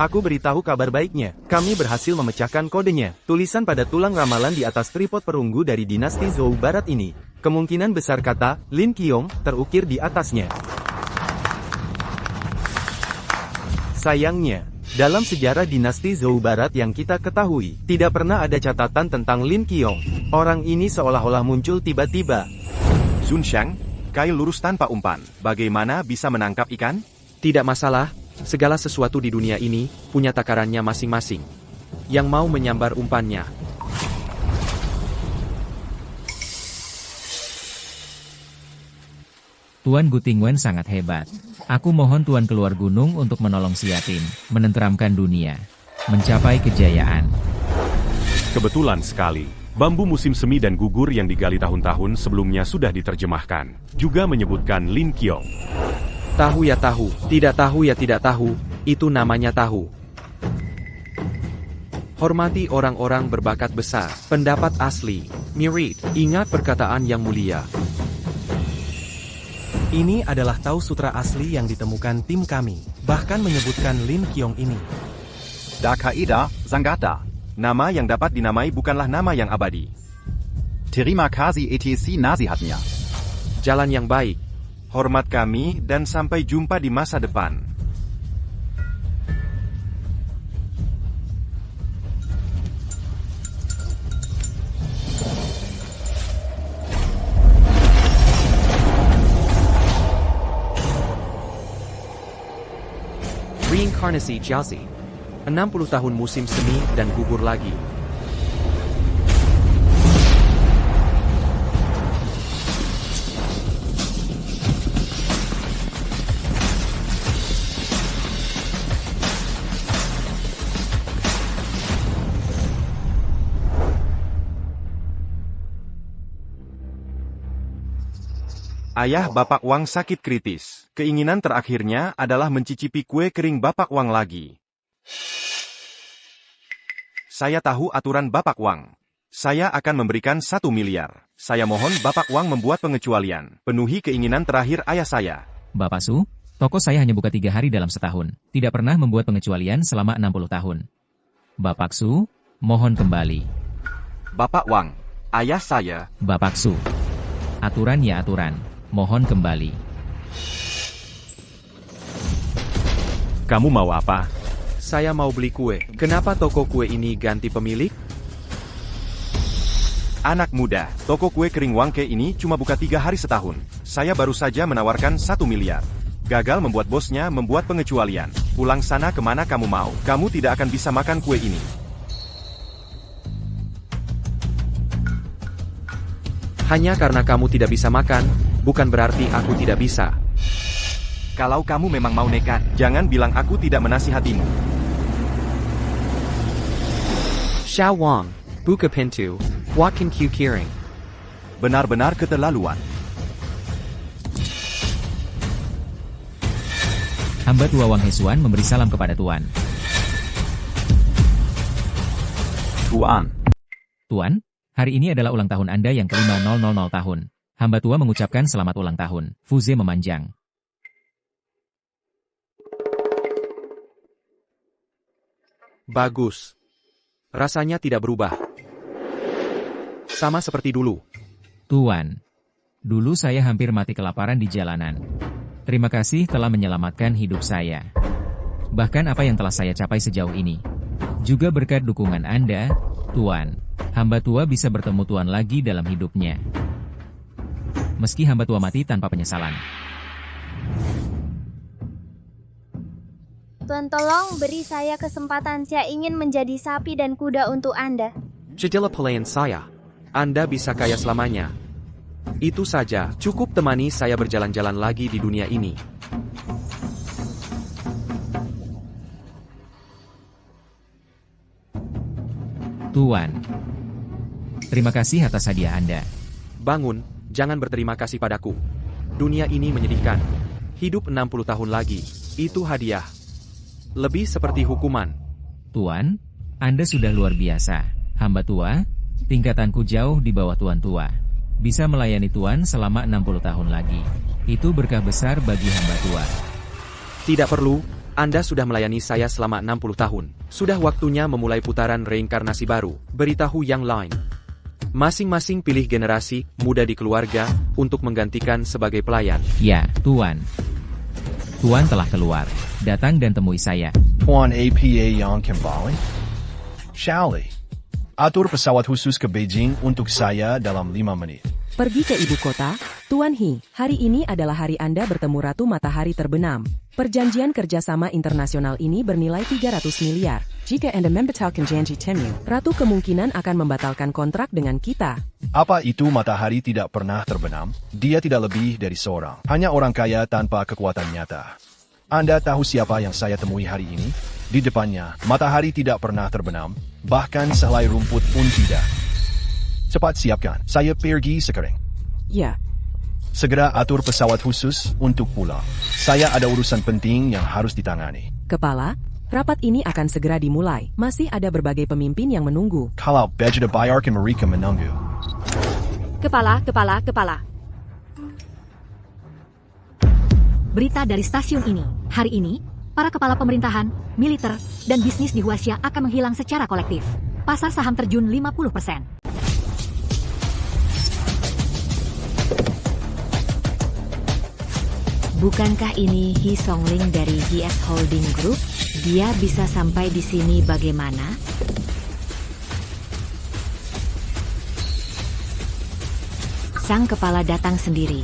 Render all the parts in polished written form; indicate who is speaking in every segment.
Speaker 1: Aku beritahu kabar baiknya. Kami berhasil memecahkan kodenya. Tulisan pada tulang ramalan di atas tripod perunggu dari dinasti Zhou Barat ini. Kemungkinan besar kata, Lin Qiong, terukir di atasnya. Sayangnya, dalam sejarah dinasti Zhou Barat yang kita ketahui, tidak pernah ada catatan tentang Lin Qiong. Orang ini seolah-olah muncul tiba-tiba.
Speaker 2: Zunxiang, kail lurus tanpa umpan. Bagaimana bisa menangkap ikan?
Speaker 3: Tidak masalah, segala sesuatu di dunia ini punya takarannya masing-masing. Yang mau menyambar umpannya.
Speaker 4: Tuan Gutingwen sangat hebat. Aku mohon Tuan keluar gunung untuk menolong Siatin, menenteramkan dunia, mencapai kejayaan.
Speaker 2: Kebetulan sekali. Bambu musim semi dan gugur yang digali tahun-tahun sebelumnya sudah diterjemahkan. Juga menyebutkan Lin Qiong.
Speaker 3: Tahu ya tahu, tidak tahu ya tidak tahu, itu namanya tahu. Hormati orang-orang berbakat besar, pendapat asli, mirip, ingat perkataan yang mulia.
Speaker 1: Ini adalah Tao Sutra asli yang ditemukan tim kami, bahkan menyebutkan Lin Qiong ini.
Speaker 2: Dakaida, Zanggata. Nama yang dapat dinamai bukanlah nama yang abadi. Terima kasih etc. nasihatnya.
Speaker 3: Jalan yang baik.
Speaker 2: Hormat kami dan sampai jumpa di masa depan.
Speaker 3: Reinkarnasi Jiazi. 60 tahun musim semi dan gugur lagi.
Speaker 2: Ayah Bapak Wang sakit kritis. Keinginan terakhirnya adalah mencicipi kue kering Bapak Wang lagi. Saya tahu aturan Bapak Wang. Saya akan memberikan 1 miliar. Saya mohon Bapak Wang membuat pengecualian. Penuhi keinginan terakhir ayah saya.
Speaker 4: Bapak Su, toko saya hanya buka 3 hari dalam setahun. Tidak pernah membuat pengecualian selama 60 tahun. Bapak Su, mohon kembali.
Speaker 2: Bapak Wang, ayah saya.
Speaker 4: Bapak Su. Aturan ya aturan. Mohon kembali.
Speaker 2: Kamu mau apa?
Speaker 3: Saya mau beli kue. Kenapa toko kue ini ganti pemilik?
Speaker 2: Anak muda, toko kue kering Wangke ini cuma buka 3 hari setahun. Saya baru saja menawarkan 1 miliar. Gagal membuat bosnya membuat pengecualian. Pulang sana kemana kamu mau. Kamu tidak akan bisa makan kue ini.
Speaker 3: Hanya karena kamu tidak bisa makan, bukan berarti aku tidak bisa.
Speaker 2: Kalau kamu memang mau nekat, jangan bilang aku tidak menasihatimu.
Speaker 3: Xiao Wang, buka pintu, buatkan kue kering.
Speaker 2: Benar-benar keterlaluan.
Speaker 4: Hamba tua Wang Hesuan memberi salam kepada Tuan. Tuan, hari ini adalah ulang tahun Anda yang ke-5000 tahun. Hamba tua mengucapkan selamat ulang tahun. Fuze memanjang.
Speaker 3: Bagus. Rasanya tidak berubah. Sama seperti dulu.
Speaker 4: Tuan, dulu saya hampir mati kelaparan di jalanan. Terima kasih telah menyelamatkan hidup saya. Bahkan apa yang telah saya capai sejauh ini. Juga berkat dukungan Anda, Tuan, hamba tua bisa bertemu Tuan lagi dalam hidupnya. Meski hamba tua mati tanpa penyesalan.
Speaker 5: Tuan tolong beri saya kesempatan, saya ingin menjadi sapi dan kuda untuk Anda.
Speaker 3: Jadilah pelayan saya. Anda bisa kaya selamanya. Itu saja, cukup temani saya berjalan-jalan lagi di dunia ini.
Speaker 4: Tuan, terima kasih atas hadiah Anda.
Speaker 3: Bangun, jangan berterima kasih padaku. Dunia ini menyedihkan. Hidup 60 tahun lagi, itu hadiah. Lebih seperti hukuman.
Speaker 4: Tuan, Anda sudah luar biasa. Hamba tua, tingkatanku jauh di bawah Tuan tua. Bisa melayani Tuan selama 60 tahun lagi. Itu berkah besar bagi hamba tua.
Speaker 3: Tidak perlu, Anda sudah melayani saya selama 60 tahun. Sudah waktunya memulai putaran reinkarnasi baru. Beritahu yang lain. Masing-masing pilih generasi muda di keluarga untuk menggantikan sebagai pelayan.
Speaker 4: Ya, Tuan. Tuan telah keluar. Datang dan temui saya.
Speaker 6: Tuan APA yang kembali? Shally, atur pesawat khusus ke Beijing untuk saya dalam 5 menit.
Speaker 7: Pergi ke ibu kota, Tuan He. Hari ini adalah hari Anda bertemu Ratu Matahari Terbenam. Perjanjian kerjasama internasional ini bernilai 300 miliar. Jika Anda membatalkan janji temu, Ratu kemungkinan akan membatalkan kontrak dengan kita.
Speaker 6: Apa itu matahari tidak pernah terbenam? Dia tidak lebih dari seorang. Hanya orang kaya tanpa kekuatan nyata. Anda tahu siapa yang saya temui hari ini? Di depannya, matahari tidak pernah terbenam, bahkan sehelai rumput pun tidak. Cepat siapkan, saya pergi sekarang.
Speaker 7: Ya,
Speaker 6: Segera atur pesawat khusus untuk pulang. Saya ada urusan penting yang harus ditangani.
Speaker 7: Kepala, rapat ini akan segera dimulai. Masih ada berbagai pemimpin yang menunggu.
Speaker 6: Kalau Bejda biarkan mereka menunggu.
Speaker 8: Kepala. Berita dari stasiun ini. Hari ini, para kepala pemerintahan, militer, dan bisnis di Huaxia akan menghilang secara kolektif. Pasar saham terjun 50%. Bukankah ini He Songling dari GS Holding Group? Dia bisa sampai di sini bagaimana? Sang kepala datang sendiri.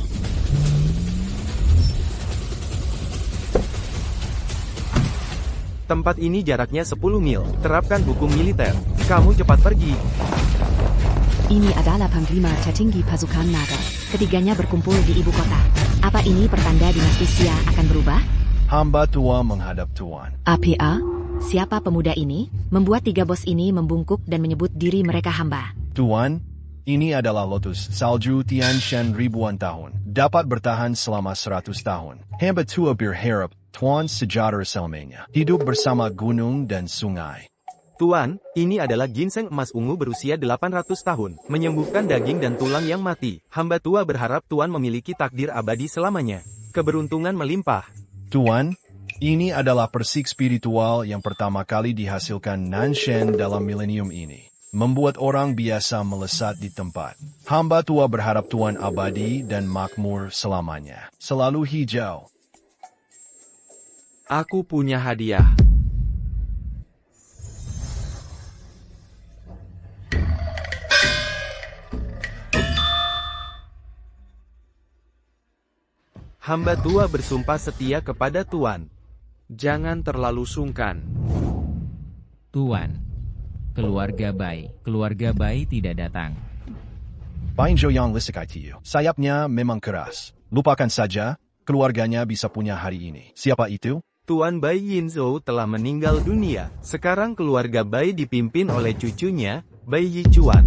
Speaker 1: Tempat ini jaraknya 10 mil. Terapkan hukum militer. Kamu cepat pergi.
Speaker 8: Ini adalah Panglima tertinggi pasukan naga. Ketiganya berkumpul di ibu kota. Apa ini pertanda dinasti Xia akan berubah?
Speaker 6: Hamba tua menghadap Tuan.
Speaker 8: APA? Siapa pemuda ini? Membuat tiga bos ini membungkuk dan menyebut diri mereka hamba.
Speaker 6: Tuan, ini adalah lotus salju Tian Shan ribuan tahun. Dapat bertahan selama 100 tahun. Hamba tua berharap Tuan sejahtera selamanya. Hidup bersama gunung dan sungai.
Speaker 1: Tuan, ini adalah ginseng emas ungu berusia 800 tahun, menyembuhkan daging dan tulang yang mati. Hamba tua berharap Tuan memiliki takdir abadi selamanya. Keberuntungan melimpah.
Speaker 6: Tuan, ini adalah persik spiritual yang pertama kali dihasilkan Nanshen dalam milenium ini. Membuat orang biasa melesat di tempat. Hamba tua berharap Tuan abadi dan makmur selamanya. Selalu hijau.
Speaker 3: Aku punya hadiah.
Speaker 1: Hamba tua bersumpah setia kepada Tuan.
Speaker 3: Jangan terlalu sungkan.
Speaker 4: Tuan. Keluarga Bai tidak datang.
Speaker 6: Bain Zhou yang listikai tiu. Sayapnya memang keras. Lupakan saja, keluarganya bisa punya hari ini. Siapa itu?
Speaker 1: Tuan Bai Yinzhou telah meninggal dunia. Sekarang keluarga Bai dipimpin oleh cucunya, Bai Yichuan.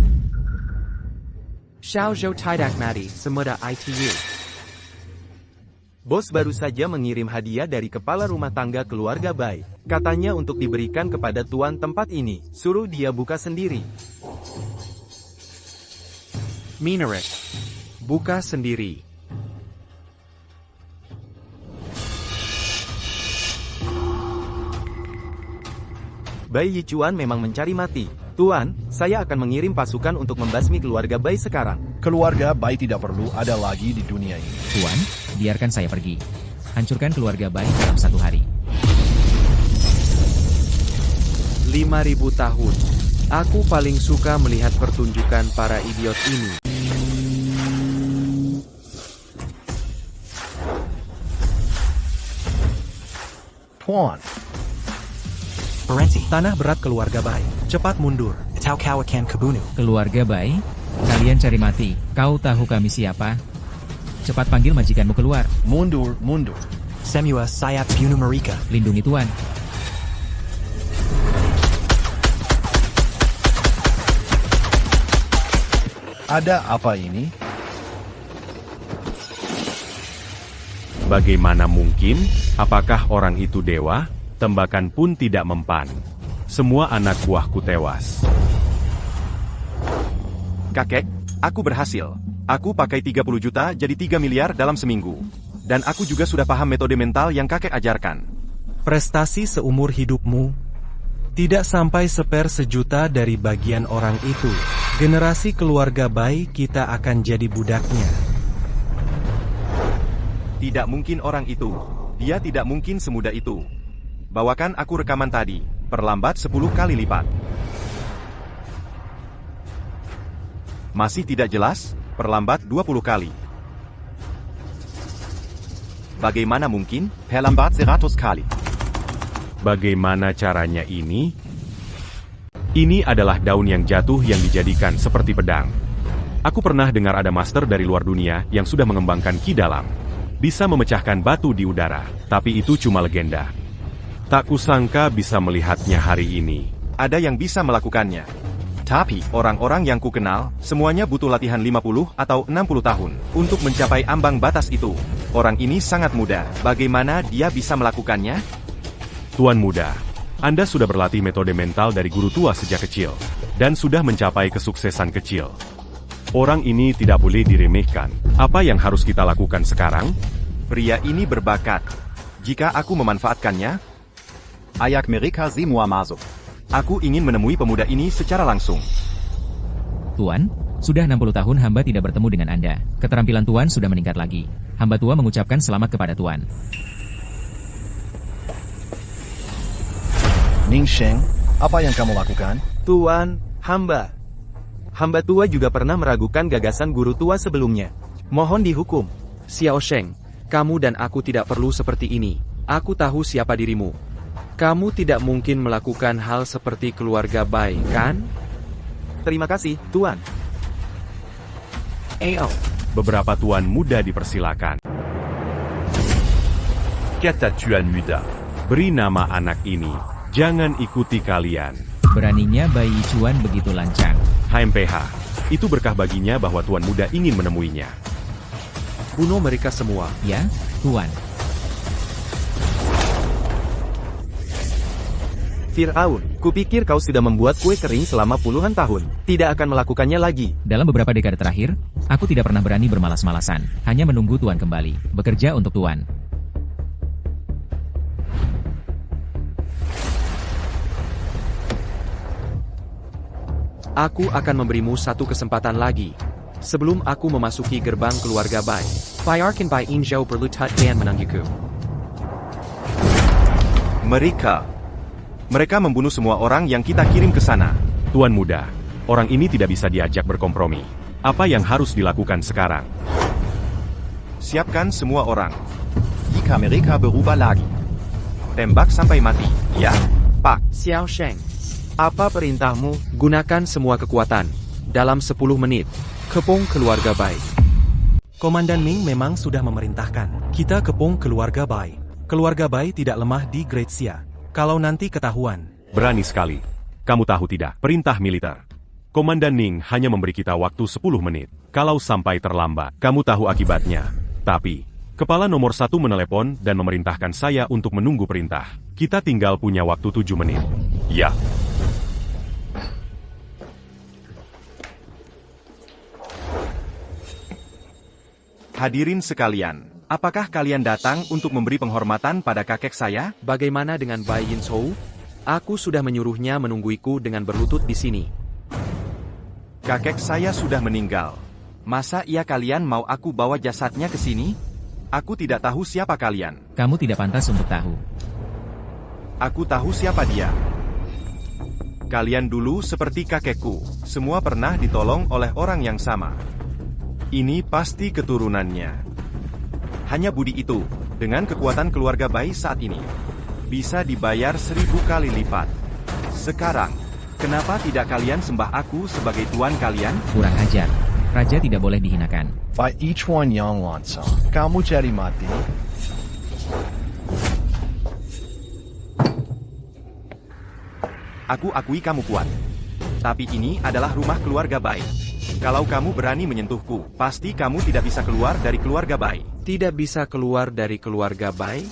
Speaker 3: Xiao Zhou tidak mati, semudah ITU.
Speaker 1: Bos baru saja mengirim hadiah dari kepala rumah tangga keluarga Bai. Katanya untuk diberikan kepada tuan tempat ini. Suruh dia buka sendiri.
Speaker 3: Minaret. Buka sendiri.
Speaker 1: Bai Yichuan memang mencari mati. Tuan, saya akan mengirim pasukan untuk membasmi keluarga Bai sekarang.
Speaker 6: Keluarga Bai tidak perlu ada lagi di dunia ini.
Speaker 4: Tuan, biarkan saya pergi. Hancurkan keluarga Bai dalam 1 hari.
Speaker 3: 5.000 tahun. Aku paling suka melihat pertunjukan para idiot ini.
Speaker 6: Tuan,
Speaker 9: Berhenti.
Speaker 10: Tanah berat keluarga Bai. Cepat mundur.
Speaker 9: Tau Kawakan Kabunu.
Speaker 4: Keluarga Bai, kalian cari mati. Kau tahu kami siapa? Cepat panggil majikanmu keluar.
Speaker 6: mundur.
Speaker 9: Semua Sayap Bunu Marika.
Speaker 4: Lindungi Tuan.
Speaker 6: Ada apa ini?
Speaker 2: Bagaimana mungkin? Apakah orang itu dewa? Tembakan pun tidak mempan. Semua anak buahku tewas. Kakek, aku berhasil. Aku pakai 30 juta jadi 3 miliar dalam seminggu. Dan aku juga sudah paham metode mental yang kakek ajarkan.
Speaker 10: Prestasi seumur hidupmu. Tidak sampai sejuta dari bagian orang itu. Generasi keluarga Bai kita akan jadi budaknya.
Speaker 2: Tidak mungkin orang itu. Dia tidak mungkin semudah itu. Bawakan aku rekaman tadi. Perlambat 10 kali lipat. Masih tidak jelas? Perlambat 20 kali. Bagaimana mungkin? Perlambat 100 kali. Bagaimana caranya ini? Ini adalah daun yang jatuh yang dijadikan seperti pedang. Aku pernah dengar ada master dari luar dunia yang sudah mengembangkan ki dalam. Bisa memecahkan batu di udara, tapi itu cuma legenda. Tak kusangka bisa melihatnya hari ini. Ada yang bisa melakukannya. Tapi, orang-orang yang kukenal, semuanya butuh latihan 50 atau 60 tahun untuk mencapai ambang batas itu. Orang ini sangat muda. Bagaimana dia bisa melakukannya? Tuan muda, Anda sudah berlatih metode mental dari guru tua sejak kecil, dan sudah mencapai kesuksesan kecil. Orang ini tidak boleh diremehkan. Apa yang harus kita lakukan sekarang? Pria ini berbakat. Jika aku memanfaatkannya, ayak mereka semua masuk. Aku ingin menemui pemuda ini secara langsung.
Speaker 4: Tuan, sudah 60 tahun hamba tidak bertemu dengan Anda. Keterampilan Tuan sudah meningkat lagi. Hamba tua mengucapkan selamat kepada Tuan.
Speaker 6: Ning Sheng, apa yang kamu lakukan?
Speaker 1: Tuan, hamba. Hamba tua juga pernah meragukan gagasan guru tua sebelumnya. Mohon dihukum.
Speaker 3: Xiao Sheng, kamu dan aku tidak perlu seperti ini. Aku tahu siapa dirimu. Kamu tidak mungkin melakukan hal seperti keluarga Bai, kan?
Speaker 1: Terima kasih, Tuan.
Speaker 2: Beberapa tuan muda dipersilakan. Kata tuan muda, beri nama anak ini. Jangan ikuti kalian.
Speaker 4: Beraninya Bai Chuan begitu lancang.
Speaker 2: HMPH, itu berkah baginya bahwa tuan muda ingin menemuinya.
Speaker 3: Bunuh mereka semua.
Speaker 4: Ya, Tuan.
Speaker 1: Fir'aun, kupikir kau sudah membuat kue kering selama puluhan tahun. Tidak akan melakukannya lagi.
Speaker 4: Dalam beberapa dekade terakhir, aku tidak pernah berani bermalas-malasan. Hanya menunggu Tuan kembali. Bekerja untuk Tuan.
Speaker 3: Aku akan memberimu satu kesempatan lagi. Sebelum aku memasuki gerbang keluarga Bai. Biarkan Bai Inzhou berlutut dan menanggungku.
Speaker 2: Mereka membunuh semua orang yang kita kirim ke sana. Tuan muda, orang ini tidak bisa diajak berkompromi. Apa yang harus dilakukan sekarang? Siapkan semua orang. Jika mereka berubah lagi, tembak sampai mati. Ya, Pak.
Speaker 3: Xiao Sheng,
Speaker 1: Apa perintahmu?
Speaker 3: gunakan semua kekuatan. Dalam 10 menit, kepung keluarga Bai.
Speaker 10: Komandan Ming memang sudah memerintahkan. Kita kepung keluarga Bai. Keluarga Bai tidak lemah di Great Xia. Kalau nanti ketahuan.
Speaker 2: Berani sekali. Kamu tahu tidak, perintah militer. Komandan Ning hanya memberi kita waktu 10 menit. Kalau sampai terlambat, kamu tahu akibatnya. Tapi, kepala nomor 1 menelepon dan memerintahkan saya untuk menunggu perintah. Kita tinggal punya waktu 7 menit. Ya. Hadirin sekalian, apakah kalian datang untuk memberi penghormatan pada kakek saya?
Speaker 3: Bagaimana dengan Bai Yinzhou? Aku sudah menyuruhnya menungguiku dengan berlutut di sini.
Speaker 2: Kakek saya sudah meninggal. Masa iya kalian mau aku bawa jasadnya ke sini? Aku tidak tahu siapa kalian.
Speaker 4: Kamu tidak pantas untuk tahu.
Speaker 2: Aku tahu siapa dia. Kalian dulu seperti kakekku, semua pernah ditolong oleh orang yang sama. Ini pasti keturunannya. Hanya budi itu, dengan kekuatan keluarga Bai saat ini, bisa dibayar 1000 kali lipat. Sekarang, kenapa tidak kalian sembah aku sebagai tuan kalian?
Speaker 4: Kurang ajar. Raja tidak boleh dihinakan.
Speaker 6: Bai Ichuan Yang Lansang, kamu cari mati?
Speaker 2: Aku akui kamu kuat. Tapi ini adalah rumah keluarga Bai. Kalau kamu berani menyentuhku, pasti kamu tidak bisa keluar dari keluarga Bai.
Speaker 3: Tidak bisa keluar dari keluarga Bai?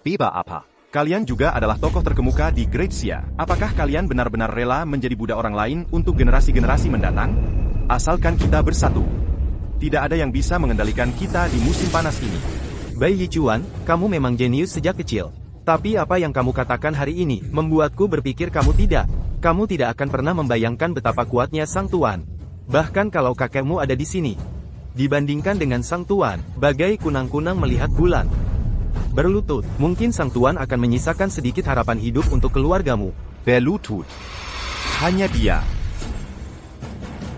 Speaker 2: Biba apa? Kalian juga adalah tokoh terkemuka di Great Xia. Apakah kalian benar-benar rela menjadi budak orang lain untuk generasi-generasi mendatang? Asalkan kita bersatu. Tidak ada yang bisa mengendalikan kita di musim panas ini.
Speaker 1: Bai Yichuan, kamu memang jenius sejak kecil. Tapi apa yang kamu katakan hari ini, membuatku berpikir kamu tidak. Kamu tidak akan pernah membayangkan betapa kuatnya Sang Tuan. Bahkan kalau kakekmu ada di sini. Dibandingkan dengan Sang Tuan, bagai kunang-kunang melihat bulan. Berlutut, mungkin Sang Tuan akan menyisakan sedikit harapan hidup untuk keluargamu.
Speaker 2: Berlutut. Hanya dia.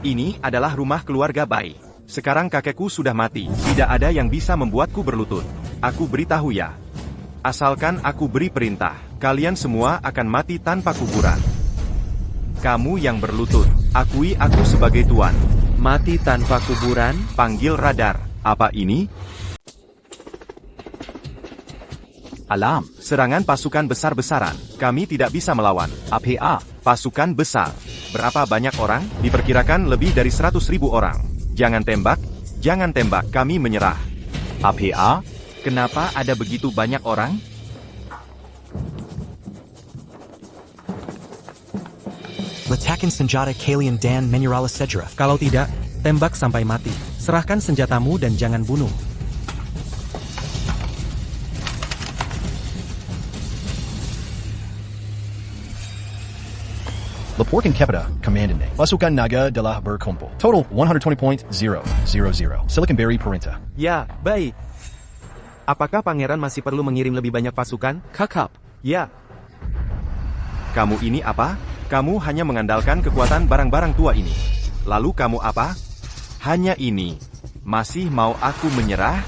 Speaker 2: Ini adalah rumah keluarga Bai. Sekarang kakekku sudah mati. Tidak ada yang bisa membuatku berlutut. Aku beritahu ya. Asalkan aku beri perintah, kalian semua akan mati tanpa kuburan. Kamu yang berlutut, akui aku sebagai tuan.
Speaker 3: Mati tanpa kuburan?
Speaker 2: Panggil radar. Apa ini? Alarm. Serangan pasukan besar-besaran. Kami tidak bisa melawan. APA. Pasukan besar. Berapa banyak orang? Diperkirakan lebih dari 100.000 orang. Jangan tembak, kami menyerah. APA? Kenapa ada begitu banyak orang?
Speaker 9: Letakin senjata kalian dan menyerahlah segera.
Speaker 10: Kalau tidak, tembak sampai mati. Serahkan senjatamu dan jangan bunuh.
Speaker 6: Laporkan kepada Komandannya. Pasukan naga telah berkumpul. Total 120.000. Silicon Berry perintah.
Speaker 1: Ya, baik. Apakah pangeran masih perlu mengirim lebih banyak pasukan?
Speaker 3: Kakap.
Speaker 1: Ya.
Speaker 2: Kamu ini apa? Kamu hanya mengandalkan kekuatan barang-barang tua ini. Lalu kamu apa? Hanya ini. Masih mau aku menyerah?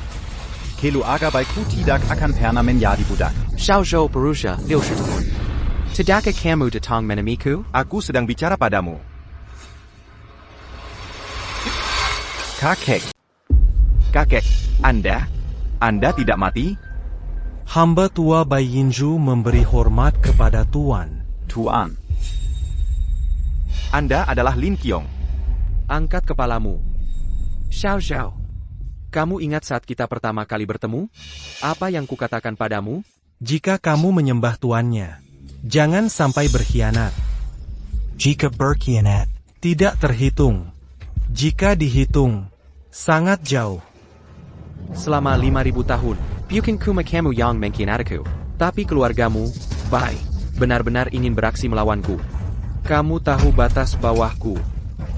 Speaker 2: Keluarga baikku tidak akan pernah menjadi budak.
Speaker 3: Xiaozhou Perusha, 60. Tidakkah kamu datang menemuiku?
Speaker 2: Aku sedang bicara padamu. Kakek, Anda tidak mati?
Speaker 10: Hamba tua Bai Yinju memberi hormat kepada Tuan.
Speaker 2: Tuan. Anda adalah Lin Qiong.
Speaker 3: Angkat kepalamu. Xiao. Kamu ingat saat kita pertama kali bertemu? Apa yang kukatakan padamu?
Speaker 10: Jika kamu menyembah tuannya, jangan sampai berkhianat.
Speaker 9: Jika berkhianat,
Speaker 10: tidak terhitung. Jika dihitung, sangat jauh.
Speaker 3: Selama 5.000 tahun, bukan cuma kamu yang mengkhianatiku, tapi keluargamu, Bai, benar-benar ingin beraksi melawanku. Kamu tahu batas bawahku.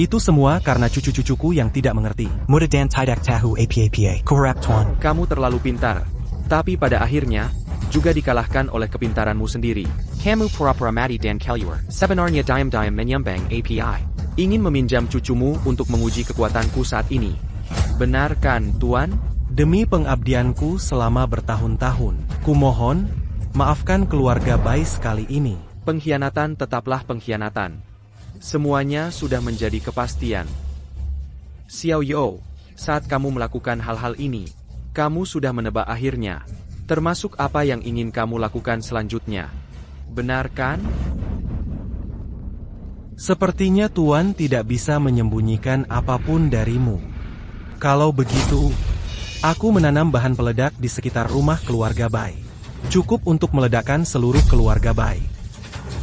Speaker 10: Itu semua karena cucu-cucuku yang tidak mengerti.
Speaker 9: mudah dan tidak tahu apa-apa. Correct, Tuan.
Speaker 3: Kamu terlalu pintar, tapi pada akhirnya, juga dikalahkan oleh kepintaranmu sendiri. Kamu pura-pura mati dan keluar. Sebenarnya diam-diam menyembang API. Ingin meminjam cucumu untuk menguji kekuatanku saat ini. Benar kan, Tuan?
Speaker 10: Demi pengabdianku selama bertahun-tahun, kumohon, maafkan keluarga Bai sekali ini.
Speaker 3: Pengkhianatan tetaplah pengkhianatan. Semuanya sudah menjadi kepastian. Xiao Yo, saat kamu melakukan hal-hal ini, kamu sudah menebak akhirnya. Termasuk apa yang ingin kamu lakukan selanjutnya. Benar kan?
Speaker 10: Sepertinya Tuan tidak bisa menyembunyikan apapun darimu. Kalau begitu, aku menanam bahan peledak di sekitar rumah keluarga Bai. Cukup untuk meledakkan seluruh keluarga Bai.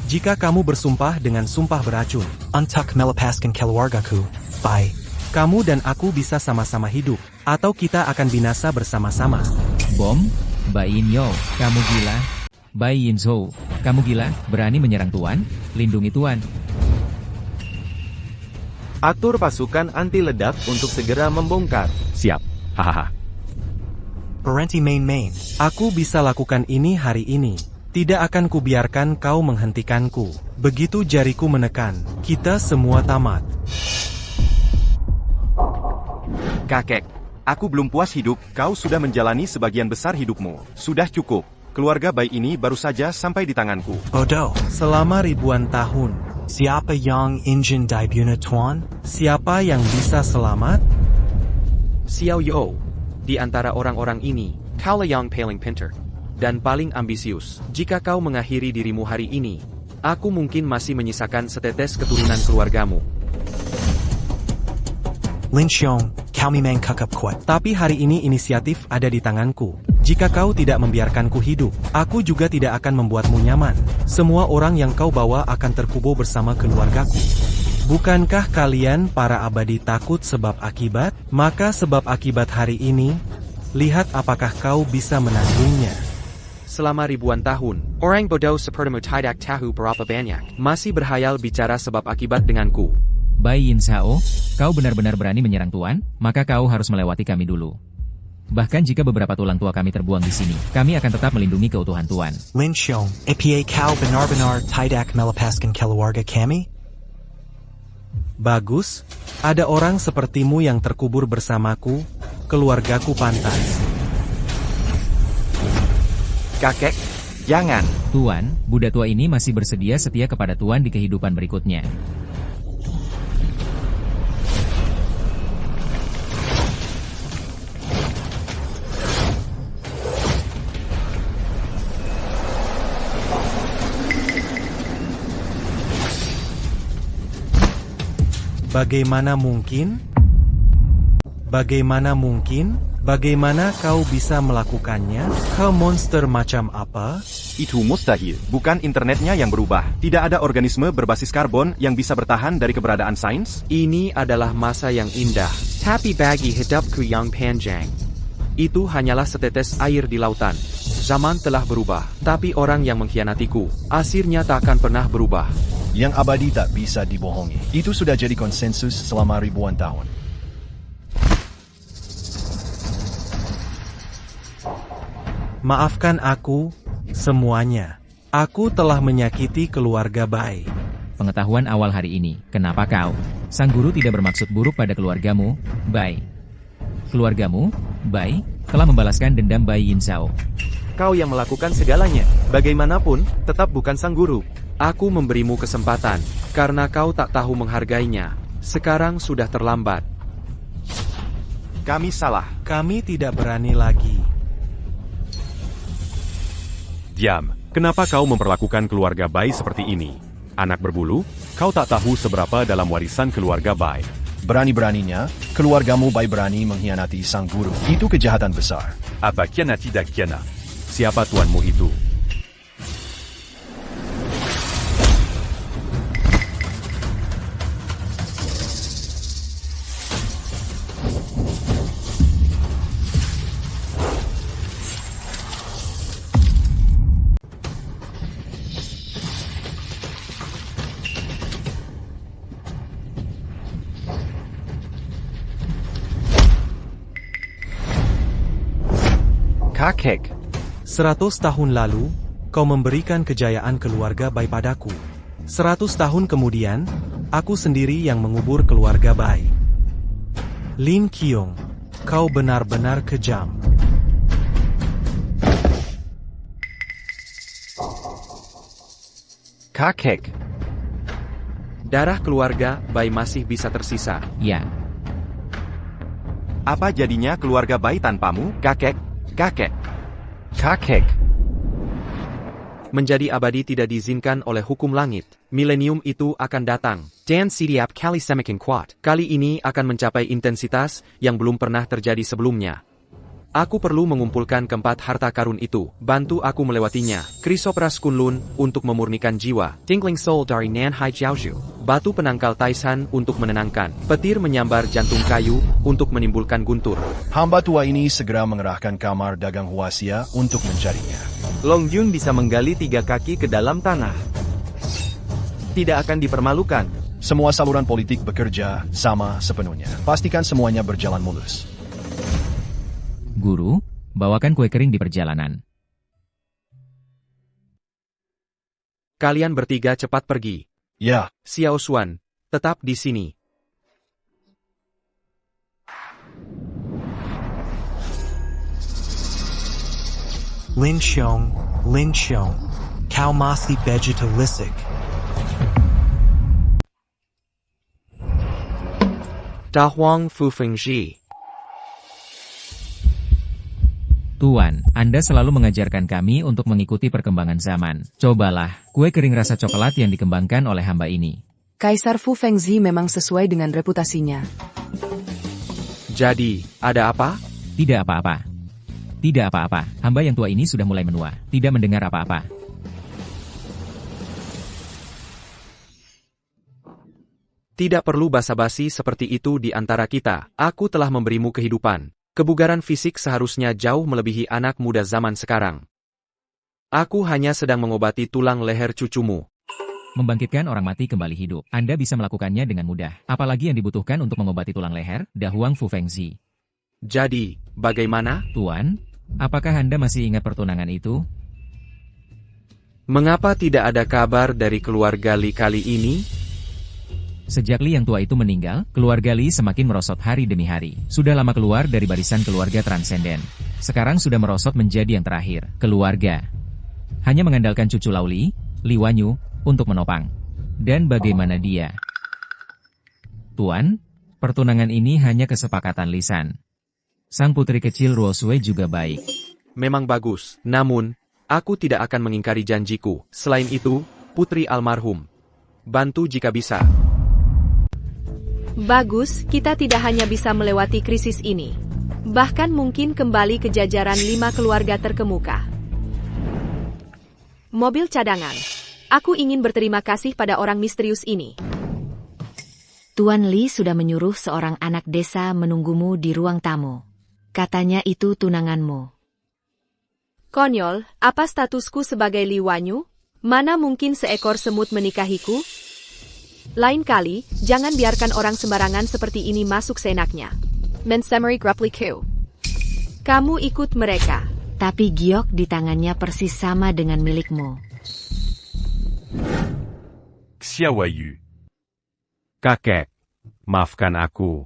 Speaker 10: Jika kamu bersumpah dengan sumpah beracun,
Speaker 9: untuk melepaskan keluargaku, Bai,
Speaker 10: kamu dan aku bisa sama-sama hidup, atau kita akan binasa bersama-sama.
Speaker 4: Bom? Bai Yinyo, kamu gila? Bai Yinzhou, kamu gila? Berani menyerang Tuan? Lindungi Tuan.
Speaker 1: Atur pasukan anti ledak untuk segera membongkar.
Speaker 2: Siap. Hahaha.
Speaker 9: berhenti main-main.
Speaker 10: Aku bisa lakukan ini hari ini. Tidak akan kubiarkan kau menghentikanku. Begitu jariku menekan, kita semua tamat.
Speaker 2: Kakek, aku belum puas hidup, kau sudah menjalani sebagian besar hidupmu. Sudah cukup. Keluarga Bai ini baru saja sampai di tanganku.
Speaker 9: Bodoh.
Speaker 10: Selama ribuan tahun.
Speaker 9: Siapa yang ingin dibunuh, Tuan?
Speaker 10: Siapa yang bisa selamat?
Speaker 3: Xiao Yo, di antara orang-orang ini, kaulah yang paling pintar dan paling ambisius. Jika kau mengakhiri dirimu hari ini, aku mungkin masih menyisakan setetes keturunan keluargamu.
Speaker 9: Lin Qiong, kau memang kakap kuat.
Speaker 10: Tapi hari ini inisiatif ada di tanganku. Jika kau tidak membiarkanku hidup, aku juga tidak akan membuatmu nyaman. Semua orang yang kau bawa akan terkubur bersama keluargaku. Bukankah kalian para abadi takut sebab akibat? Maka sebab akibat hari ini, Lihat apakah kau bisa menanggungnya.
Speaker 3: Selama ribuan tahun, orang bodoh sepertimu tidak tahu berapa banyak. Masih berhayal bicara sebab akibat denganku.
Speaker 4: Bai Yin Sao, kau benar-benar berani menyerang Tuan, maka kau harus melewati kami dulu. Bahkan jika beberapa tulang tua kami terbuang di sini, kami akan tetap melindungi keutuhan Tuan.
Speaker 9: Lin Xiong, APA Kau benar-benar tidak melepaskan keluarga kami?
Speaker 10: Bagus, ada orang sepertimu yang terkubur bersamaku, keluargaku pantas.
Speaker 2: Kakek, jangan.
Speaker 4: Tuan, Buddha tua ini masih bersedia setia kepada Tuan di kehidupan berikutnya.
Speaker 10: Bagaimana mungkin? Bagaimana mungkin? Bagaimana kau bisa melakukannya? Kau monster macam apa?
Speaker 2: Itu mustahil. Bukan internetnya yang berubah. Tidak ada organisme berbasis karbon yang bisa bertahan dari keberadaan sains.
Speaker 3: Ini adalah masa yang indah. Tapi bagi hidupku yang panjang, itu hanyalah setetes air di lautan. Zaman telah berubah, tapi orang yang mengkhianatiku, akhirnya tak akan pernah berubah.
Speaker 6: Yang abadi tak bisa dibohongi. Itu sudah jadi konsensus selama ribuan tahun.
Speaker 10: Maafkan aku, semuanya. Aku telah menyakiti keluarga Bai.
Speaker 4: Pengetahuan awal hari ini, kenapa kau? Sang guru tidak bermaksud buruk pada keluargamu, Bai. Keluargamu, Bai, telah membalaskan dendam Bai Yin Sao.
Speaker 1: Kau yang melakukan segalanya. Bagaimanapun, tetap bukan sang guru.
Speaker 3: Aku memberimu kesempatan, karena kau tak tahu menghargainya. Sekarang sudah terlambat.
Speaker 2: Kami salah.
Speaker 10: Kami tidak berani lagi.
Speaker 11: Diam, kenapa kau memperlakukan keluarga Bai seperti ini? Anak berbulu, kau tak tahu seberapa dalam warisan keluarga Bai.
Speaker 6: Berani-beraninya, keluargamu Bai berani mengkhianati sang guru. Itu kejahatan besar.
Speaker 11: Apa kiana tidak kiana? Siapa tuanmu itu?
Speaker 2: Kakek.
Speaker 10: 100 tahun lalu, kau memberikan kejayaan keluarga Bai padaku. 100 tahun kemudian, aku sendiri yang mengubur keluarga Bai. Lin Qiong, kau benar-benar kejam.
Speaker 2: Kakek.
Speaker 3: Darah keluarga Bai masih bisa tersisa.
Speaker 4: Ya.
Speaker 2: Apa jadinya keluarga Bai tanpamu, kakek? Kakek. Kakek.
Speaker 3: Menjadi abadi tidak diizinkan oleh hukum langit. Milenium itu akan datang. Dan setiap kali semakin kuat. Kali ini akan mencapai intensitas yang belum pernah terjadi sebelumnya. Aku perlu mengumpulkan keempat harta karun itu. Bantu aku melewatinya. Chrysopras Kunlun untuk memurnikan jiwa. Tingling Soul dari Nanhai Jiaozhu. Batu penangkal Taisan untuk menenangkan. Petir menyambar jantung kayu untuk menimbulkan guntur.
Speaker 6: Hamba tua ini segera mengerahkan kamar dagang Huaxia untuk mencarinya.
Speaker 1: Long Jun bisa menggali 3 kaki ke dalam tanah. Tidak akan dipermalukan.
Speaker 6: Semua saluran politik bekerja sama sepenuhnya. Pastikan semuanya berjalan mulus.
Speaker 4: Guru, bawakan kue kering di perjalanan.
Speaker 3: Kalian bertiga cepat pergi.
Speaker 6: Ya.
Speaker 3: Xiao Xuan, tetap di sini.
Speaker 9: Lin Xiong, kau masih vegetalistik.
Speaker 3: Da Huang Fu Fengji.
Speaker 4: Tuan, Anda selalu mengajarkan kami untuk mengikuti perkembangan zaman. Cobalah, kue kering rasa coklat yang dikembangkan oleh hamba ini.
Speaker 12: Kaisar Fu Fengzi memang sesuai dengan reputasinya.
Speaker 3: Jadi, ada apa?
Speaker 4: Tidak apa-apa. Tidak apa-apa, hamba yang tua ini sudah mulai menua, tidak mendengar apa-apa.
Speaker 3: Tidak perlu basa-basi seperti itu di antara kita. Aku telah memberimu kehidupan. Kebugaran fisik seharusnya jauh melebihi anak muda zaman sekarang. Aku hanya sedang mengobati tulang leher cucumu.
Speaker 4: Membangkitkan orang mati kembali hidup. Anda bisa melakukannya dengan mudah. Apalagi yang dibutuhkan untuk mengobati tulang leher, Dahuang Fu Fengzi.
Speaker 3: Jadi, bagaimana?
Speaker 4: Tuan, apakah Anda masih ingat pertunangan itu?
Speaker 3: Mengapa tidak ada kabar dari keluarga Li kali ini?
Speaker 4: Sejak Li yang tua itu meninggal, keluarga Li semakin merosot hari demi hari. Sudah lama keluar dari barisan keluarga transenden. Sekarang sudah merosot menjadi yang terakhir, keluarga. Hanya mengandalkan cucu Lauli, Li Wanyu, untuk menopang. Dan bagaimana dia? Tuan, pertunangan ini hanya kesepakatan lisan. Sang putri kecil Ruosue juga baik.
Speaker 3: Memang bagus, namun, aku tidak akan mengingkari janjiku. Selain itu, putri almarhum. Bantu jika bisa.
Speaker 13: Bagus, kita tidak hanya bisa melewati krisis ini. Bahkan mungkin kembali ke jajaran 5 keluarga terkemuka. Mobil cadangan. Aku ingin berterima kasih pada orang misterius ini.
Speaker 8: Tuan Li sudah menyuruh seorang anak desa menunggumu di ruang tamu. Katanya itu tunanganmu.
Speaker 13: Konyol, apa statusku sebagai Li Wanyu? Mana mungkin seekor semut menikahiku? Lain kali, jangan biarkan orang sembarangan seperti ini masuk seenaknya. Mensemeri Grupliku. Kamu ikut mereka.
Speaker 8: Tapi giok di tangannya persis sama dengan milikmu.
Speaker 11: Xiaoyu. Kakek, maafkan aku.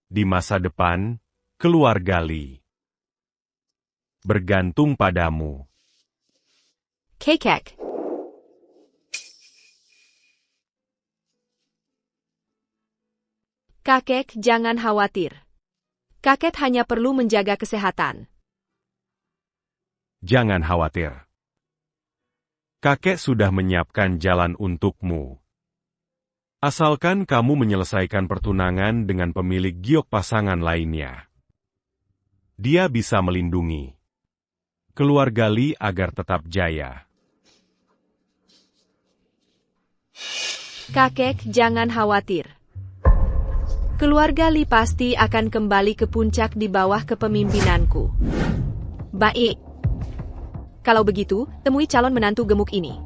Speaker 11: Di masa depan, keluarga Li bergantung padamu.
Speaker 13: Kakek. Kakek, jangan khawatir. Kakek hanya perlu menjaga kesehatan.
Speaker 11: Jangan khawatir. Kakek sudah menyiapkan jalan untukmu. Asalkan kamu menyelesaikan pertunangan dengan pemilik giok pasangan lainnya. Dia bisa melindungi keluarga Li agar tetap jaya.
Speaker 13: Kakek, jangan khawatir. Keluarga Li pasti akan kembali ke puncak di bawah kepemimpinanku. Baik. Kalau begitu, temui calon menantu gemuk ini.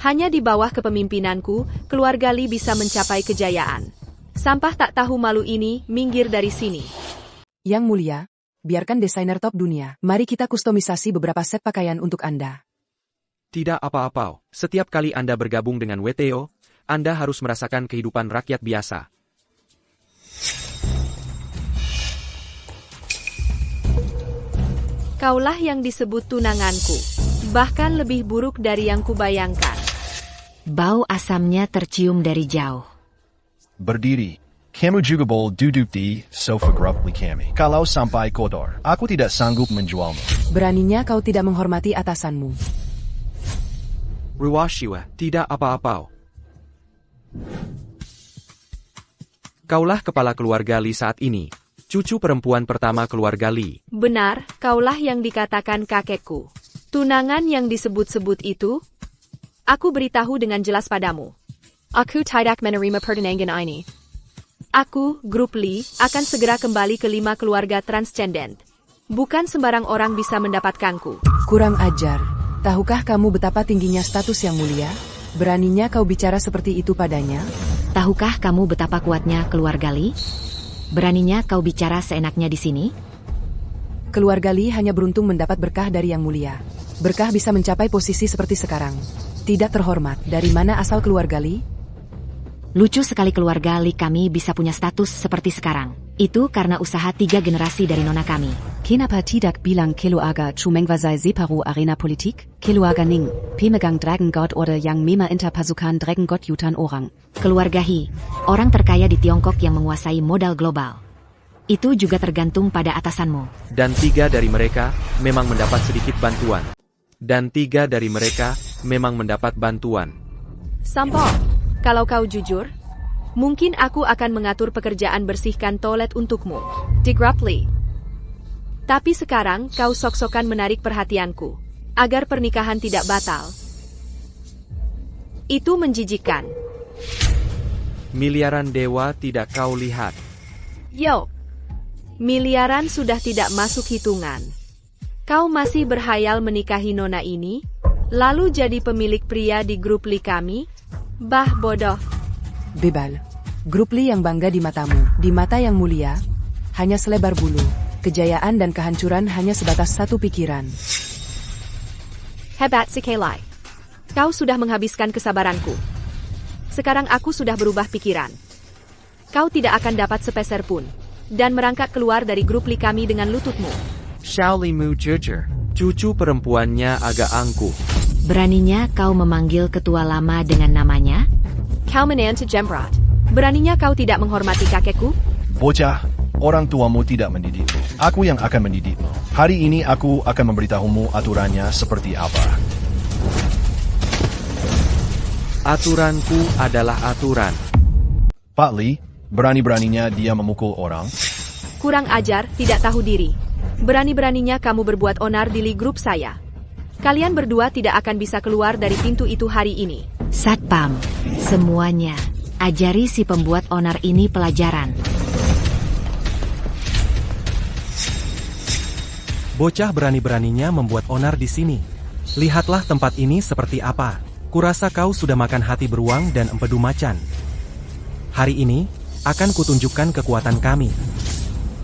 Speaker 13: Hanya di bawah kepemimpinanku, keluarga Li bisa mencapai kejayaan. Sampah tak tahu malu ini, minggir dari sini.
Speaker 12: Yang mulia, biarkan desainer top dunia. Mari kita kustomisasi beberapa set pakaian untuk Anda.
Speaker 3: Tidak apa-apa. Setiap kali Anda bergabung dengan WTO, Anda harus merasakan kehidupan rakyat biasa.
Speaker 13: Kaulah yang disebut tunanganku. Bahkan lebih buruk dari yang kubayangkan.
Speaker 8: Bau asamnya tercium dari jauh.
Speaker 6: Berdiri. Kamu juga boleh duduk di sofa Grupli kami. Kalau sampai kotor, aku tidak sanggup menjualmu.
Speaker 12: Beraninya kau tidak menghormati atasanmu.
Speaker 3: Ruosue, tidak apa-apa. Kaulah kepala keluarga Li saat ini. Cucu perempuan pertama keluarga Li.
Speaker 13: Benar, kaulah yang dikatakan kakekku. Tunangan yang disebut-sebut itu, aku beritahu dengan jelas padamu. Aku tidak menerima pertunangan ini. Aku, Grup Li, akan segera kembali ke 5 keluarga transcendent. Bukan sembarang orang bisa mendapatkanku.
Speaker 12: Kurang ajar. Tahukah kamu betapa tingginya status yang mulia? Beraninya kau bicara seperti itu padanya?
Speaker 8: Tahukah kamu betapa kuatnya keluarga Li? Beraninya kau bicara seenaknya di sini?
Speaker 12: Keluarga Li hanya beruntung mendapat berkah dari yang mulia. Berkah bisa mencapai posisi seperti sekarang. Tidak terhormat, dari mana asal keluarga Li?
Speaker 8: Lucu sekali keluarga Li kami bisa punya status seperti sekarang. Itu karena usaha 3 generasi dari nona kami.
Speaker 14: Kenapa tidak bilang keluarga Chumengwasai separu arena politik? Keluarga Ning, pemegang Dragon God Order yang mema interpasukan Dragon God Yutan orang.
Speaker 8: Keluarga He, orang terkaya di Tiongkok yang menguasai modal global. Itu juga tergantung pada atasanmu.
Speaker 3: Dan 3 dari mereka memang mendapat sedikit bantuan.
Speaker 13: Sampok. Kalau kau jujur, mungkin aku akan mengatur pekerjaan bersihkan toilet untukmu. Di Grupli. Tapi sekarang kau sok-sokan menarik perhatianku. Agar pernikahan tidak batal. Itu menjijikkan.
Speaker 3: Miliaran dewa tidak kau lihat.
Speaker 13: Yo, Miliaran sudah tidak masuk hitungan. Kau masih berhayal menikahi nona ini? Lalu jadi pemilik pria di grup Li kami? Bah bodoh.
Speaker 12: Bebal. Grup Li yang bangga di matamu, di mata yang mulia, hanya selebar bulu. Kejayaan dan kehancuran hanya sebatas satu pikiran.
Speaker 13: Hebat si Kelai. Kau sudah menghabiskan kesabaranku. Sekarang aku sudah berubah pikiran. Kau tidak akan dapat sepeser pun. Dan merangkak keluar dari grup Li kami dengan lututmu.
Speaker 3: Xiao Limu jujur. Cucu perempuannya agak angkuh.
Speaker 8: Beraninya kau memanggil ketua lama dengan namanya?
Speaker 13: Kau menantu Jembrat. Beraninya kau tidak menghormati kakekku?
Speaker 6: Bocah, orang tuamu tidak mendidikmu. Aku yang akan mendidikmu. Hari ini aku akan memberitahumu aturannya seperti apa.
Speaker 3: Aturanku adalah aturan.
Speaker 6: Pak Li, berani-beraninya dia memukul orang.
Speaker 13: Kurang ajar, tidak tahu diri. Berani-beraninya kamu berbuat onar di Li grup saya. Kalian berdua tidak akan bisa keluar dari pintu itu hari ini.
Speaker 8: Satpam, semuanya. Ajari si pembuat onar ini pelajaran.
Speaker 10: Bocah berani-beraninya membuat onar di sini. Lihatlah tempat ini seperti apa. Kurasa kau sudah makan hati beruang dan empedu macan. Hari ini, akan kutunjukkan kekuatan kami.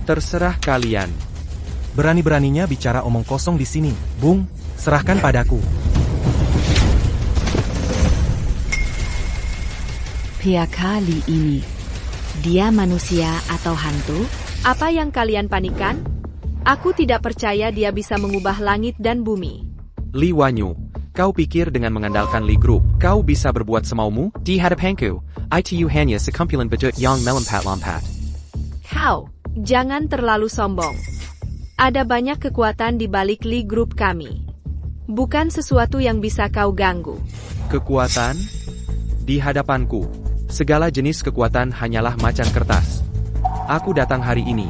Speaker 3: Terserah kalian.
Speaker 10: Berani-beraninya bicara omong kosong di sini. Bung, serahkan padaku.
Speaker 8: Pria kali ini, dia manusia atau hantu?
Speaker 13: Apa yang kalian panikan? Aku tidak percaya dia bisa mengubah langit dan bumi.
Speaker 3: Li Wanyu, kau pikir dengan mengandalkan Li Group, kau bisa berbuat semaumu? Di hadapanku, itu hanya sekumpulan bedut yang melompat-lompat.
Speaker 13: Kau, jangan terlalu sombong. Ada banyak kekuatan di balik Li Group kami. Bukan sesuatu yang bisa kau ganggu.
Speaker 3: Kekuatan? Di hadapanku, segala jenis kekuatan hanyalah macan kertas. Aku datang hari ini.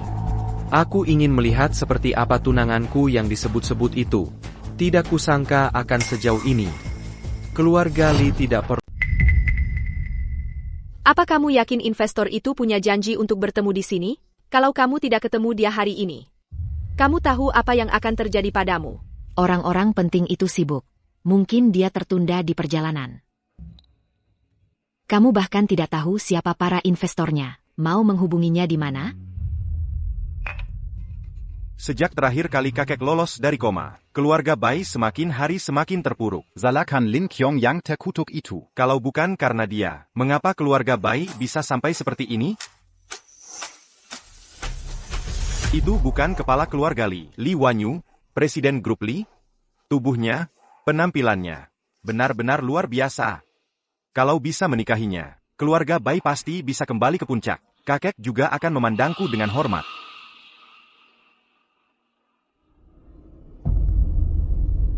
Speaker 3: Aku ingin melihat seperti apa tunanganku yang disebut-sebut itu. Tidak kusangka akan sejauh ini. Keluarga Li tidak perlu.
Speaker 13: Apa kamu yakin investor itu punya janji untuk bertemu di sini? Kalau kamu tidak ketemu dia hari ini, kamu tahu apa yang akan terjadi padamu.
Speaker 8: Orang-orang penting itu sibuk. Mungkin dia tertunda di perjalanan. Kamu bahkan tidak tahu siapa para investornya. Mau menghubunginya di mana?
Speaker 2: Sejak terakhir kali kakek lolos dari koma, keluarga Bai semakin hari semakin terpuruk.
Speaker 15: Zalakan Lin Kyong yang terkutuk itu.
Speaker 2: Kalau bukan karena dia, mengapa keluarga Bai bisa sampai seperti ini? Itu bukan kepala keluarga Li. Li Wanyu, presiden grup Li. Tubuhnya, penampilannya, benar-benar luar biasa. Kalau bisa menikahinya, keluarga Bai pasti bisa kembali ke puncak. Kakek juga akan memandangku dengan hormat.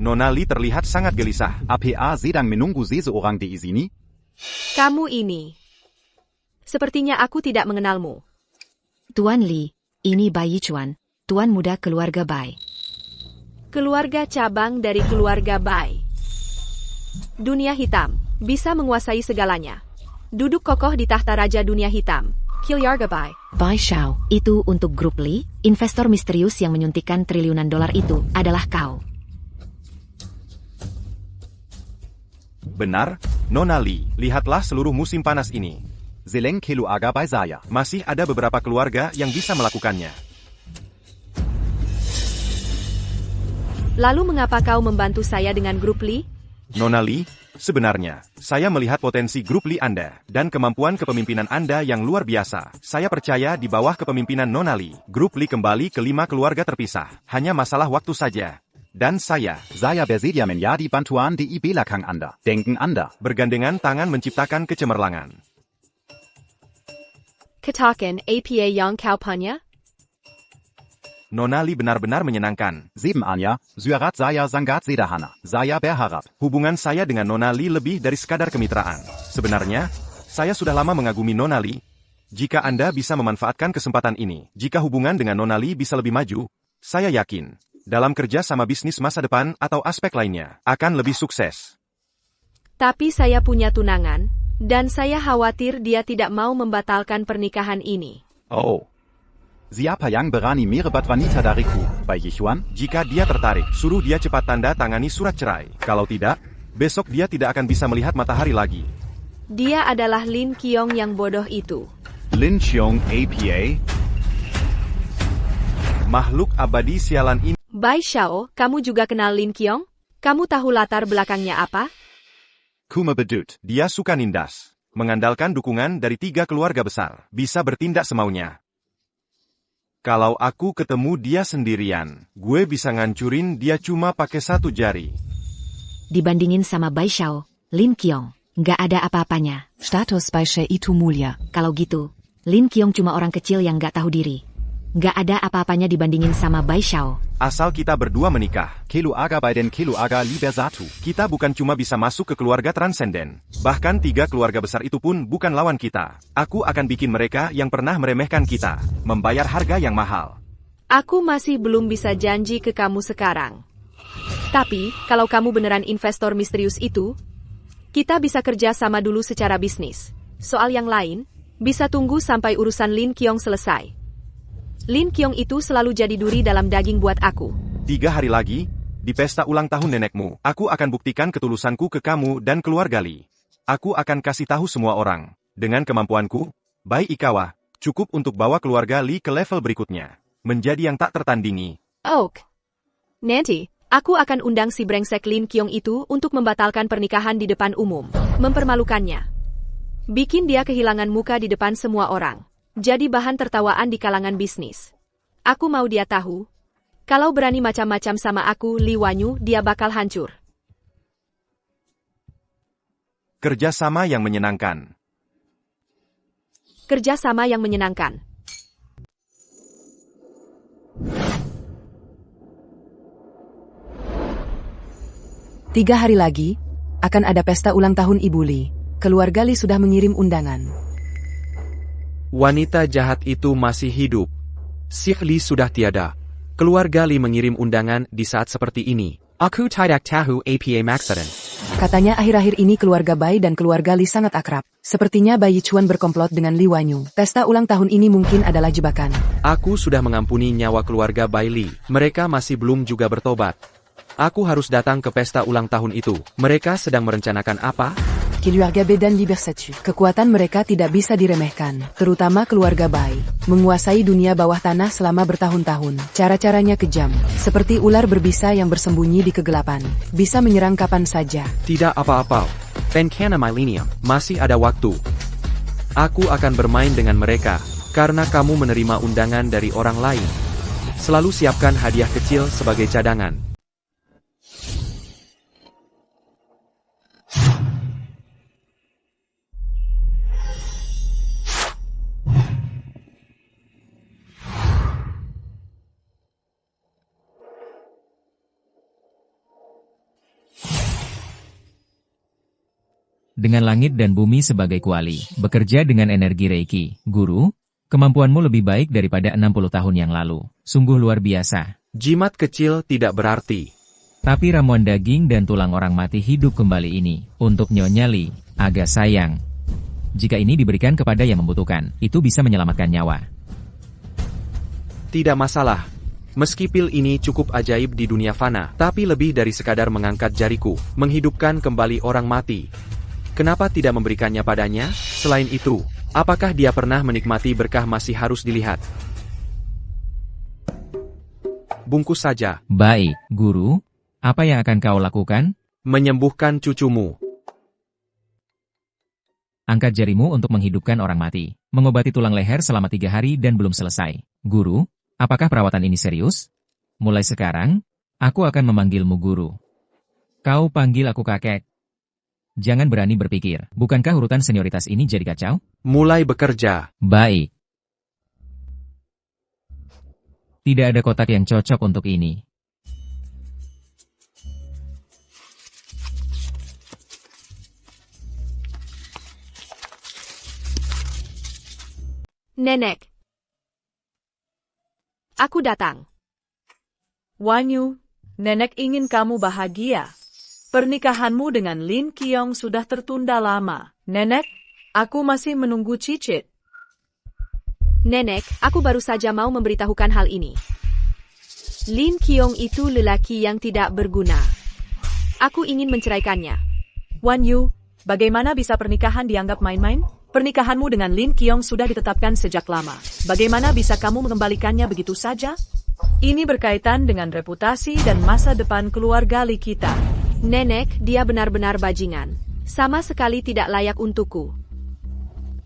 Speaker 2: Nona Li terlihat sangat gelisah.
Speaker 15: APA sedang menunggu seseorang di sini?
Speaker 13: Kamu ini. Sepertinya aku tidak mengenalmu.
Speaker 8: Tuan Li, ini Bai Yichuan, tuan muda keluarga Bai.
Speaker 13: Keluarga cabang dari keluarga Bai. Dunia hitam, bisa menguasai segalanya. Duduk kokoh di tahta raja dunia hitam. Keluarga Bai.
Speaker 8: Bai Xiao, itu untuk grup Li, investor misterius yang menyuntikkan triliunan dolar itu adalah kau.
Speaker 2: Benar, Nona Li, lihatlah seluruh musim panas ini.
Speaker 15: Zeleng keluarga Bai saya.
Speaker 2: Masih ada beberapa keluarga yang bisa melakukannya.
Speaker 13: Lalu mengapa kau membantu saya dengan grup Li?
Speaker 2: Nona Li, sebenarnya, saya melihat potensi grup Li Anda, dan kemampuan kepemimpinan Anda yang luar biasa. Saya percaya di bawah kepemimpinan Nona Li, grup Li kembali ke 5 keluarga terpisah. Hanya masalah waktu saja. Dan saya
Speaker 15: bersedia menjadi bantuan di belakang Anda. Denken Anda.
Speaker 2: Bergandengan tangan menciptakan kecemerlangan.
Speaker 13: Katakan apa yang kau punya?
Speaker 2: Nona Li benar-benar menyenangkan.
Speaker 15: Sebenarnya, surat saya sangat sederhana. Saya berharap.
Speaker 2: Hubungan saya dengan Nona Li lebih dari sekadar kemitraan. Sebenarnya, saya sudah lama mengagumi Nona Li. Jika Anda bisa memanfaatkan kesempatan ini, jika hubungan dengan Nona Li bisa lebih maju, saya yakin, dalam kerja sama bisnis masa depan atau aspek lainnya, akan lebih sukses.
Speaker 13: Tapi saya punya tunangan, dan saya khawatir dia tidak mau membatalkan pernikahan ini.
Speaker 2: Oh.
Speaker 15: Siapa yang berani merebut wanita dariku, Bai Yichuan?
Speaker 2: Jika dia tertarik, suruh dia cepat tanda tangani surat cerai. Kalau tidak, besok dia tidak akan bisa melihat matahari lagi.
Speaker 13: Dia adalah Lin Qiong yang bodoh itu.
Speaker 15: Lin Qiong APA?
Speaker 2: Makhluk abadi sialan ini.
Speaker 13: Bai Xiao, kamu juga kenal Lin Qiong? Kamu tahu latar belakangnya apa?
Speaker 15: Kuma bedut.
Speaker 2: Dia suka nindas. Mengandalkan dukungan dari 3 keluarga besar. Bisa bertindak semaunya. Kalau aku ketemu dia sendirian, gue bisa ngancurin dia cuma pakai 1 jari.
Speaker 8: Dibandingin sama Bai Xiao, Lin Qiong, nggak ada apa-apanya.
Speaker 14: Status Bai Xiao itu mulia.
Speaker 8: Kalau gitu, Lin Qiong cuma orang kecil yang nggak tahu diri. Nggak ada apa-apanya dibandingin sama Bai Xiao.
Speaker 2: Asal kita berdua menikah.
Speaker 15: Keluarga Bai dan keluarga Li bersatu.
Speaker 2: Kita bukan cuma bisa masuk ke keluarga transenden. Bahkan 3 keluarga besar itu pun bukan lawan kita. Aku akan bikin mereka yang pernah meremehkan kita membayar harga yang mahal.
Speaker 13: Aku masih belum bisa janji ke kamu sekarang. Tapi, kalau kamu beneran investor misterius itu, kita bisa kerja sama dulu secara bisnis. Soal yang lain, bisa tunggu sampai urusan Lin Qiong selesai. Lin Qiong itu selalu jadi duri dalam daging buat aku.
Speaker 2: 3 hari lagi, di pesta ulang tahun nenekmu, aku akan buktikan ketulusanku ke kamu dan keluarga Li. Aku akan kasih tahu semua orang. Dengan kemampuanku, Bai Ikawa, cukup untuk bawa keluarga Li ke level berikutnya. Menjadi yang tak tertandingi.
Speaker 13: Oke. Nanti, aku akan undang si brengsek Lin Qiong itu untuk membatalkan pernikahan di depan umum. Mempermalukannya. Bikin dia kehilangan muka di depan semua orang. Jadi bahan tertawaan di kalangan bisnis. Aku mau dia tahu, kalau berani macam-macam sama aku, Li Wanyu, dia bakal hancur.
Speaker 2: Kerjasama yang menyenangkan.
Speaker 13: Kerjasama yang menyenangkan.
Speaker 12: Tiga hari lagi, akan ada pesta ulang tahun Ibu Li. Keluarga Li sudah mengirim undangan.
Speaker 3: Wanita jahat itu masih hidup. Si Li sudah tiada. Keluarga Li mengirim undangan di saat seperti ini. Aku tidak tahu apa maksudnya.
Speaker 12: Katanya akhir-akhir ini keluarga Bai dan keluarga Li sangat akrab. Sepertinya Bai Yichuan berkomplot dengan Li Wanyu. Pesta ulang tahun ini mungkin adalah jebakan.
Speaker 3: Aku sudah mengampuni nyawa keluarga Bai Li. Mereka masih belum juga bertobat. Aku harus datang ke pesta ulang tahun itu. Mereka sedang merencanakan apa?
Speaker 12: Keluarga Bai dan Li bersatu. Kekuatan mereka tidak bisa diremehkan, terutama keluarga Bai. Menguasai dunia bawah tanah selama bertahun-tahun. Cara-caranya kejam, seperti ular berbisa yang bersembunyi di kegelapan. Bisa menyerang kapan saja.
Speaker 3: Tidak apa-apa. Bencana Millennium, masih ada waktu. Aku akan bermain dengan mereka, karena kamu menerima undangan dari orang lain. Selalu siapkan hadiah kecil sebagai cadangan.
Speaker 4: Dengan langit dan bumi sebagai kuali, bekerja dengan energi Reiki, Guru, kemampuanmu lebih baik daripada 60 tahun yang lalu. Sungguh luar biasa.
Speaker 3: Jimat kecil tidak berarti.
Speaker 4: Tapi ramuan daging dan tulang orang mati hidup kembali ini, untuk Nyonya Li, agak sayang. Jika ini diberikan kepada yang membutuhkan, itu bisa menyelamatkan nyawa.
Speaker 3: Tidak masalah. Meski pil ini cukup ajaib di dunia fana, tapi lebih dari sekadar mengangkat jariku, menghidupkan kembali orang mati. Kenapa tidak memberikannya padanya? Selain itu, apakah dia pernah menikmati berkah masih harus dilihat. Bungkus saja.
Speaker 4: Baik, Guru. Apa yang akan kau lakukan?
Speaker 3: Menyembuhkan cucumu.
Speaker 4: Angkat jarimu untuk menghidupkan orang mati. Mengobati tulang leher selama 3 hari dan belum selesai. Guru, apakah perawatan ini serius? Mulai sekarang, aku akan memanggilmu Guru. Kau panggil aku kakek. Jangan berani berpikir, bukankah urutan senioritas ini jadi kacau?
Speaker 3: Mulai bekerja.
Speaker 4: Baik. Tidak ada kotak yang cocok untuk ini.
Speaker 13: Nenek. Aku datang.
Speaker 16: Wanyu, nenek ingin kamu bahagia. Pernikahanmu dengan Lin Qiong sudah tertunda lama. Nenek, aku masih menunggu cicit.
Speaker 13: Nenek, aku baru saja mau memberitahukan hal ini. Lin Qiong itu lelaki yang tidak berguna. Aku ingin menceraikannya.
Speaker 16: Wan Yu, bagaimana bisa pernikahan dianggap main-main? Pernikahanmu dengan Lin Qiong sudah ditetapkan sejak lama. Bagaimana bisa kamu mengembalikannya begitu saja? Ini berkaitan dengan reputasi dan masa depan keluarga Li kita.
Speaker 13: Nenek, dia benar-benar bajingan. Sama sekali tidak layak untukku.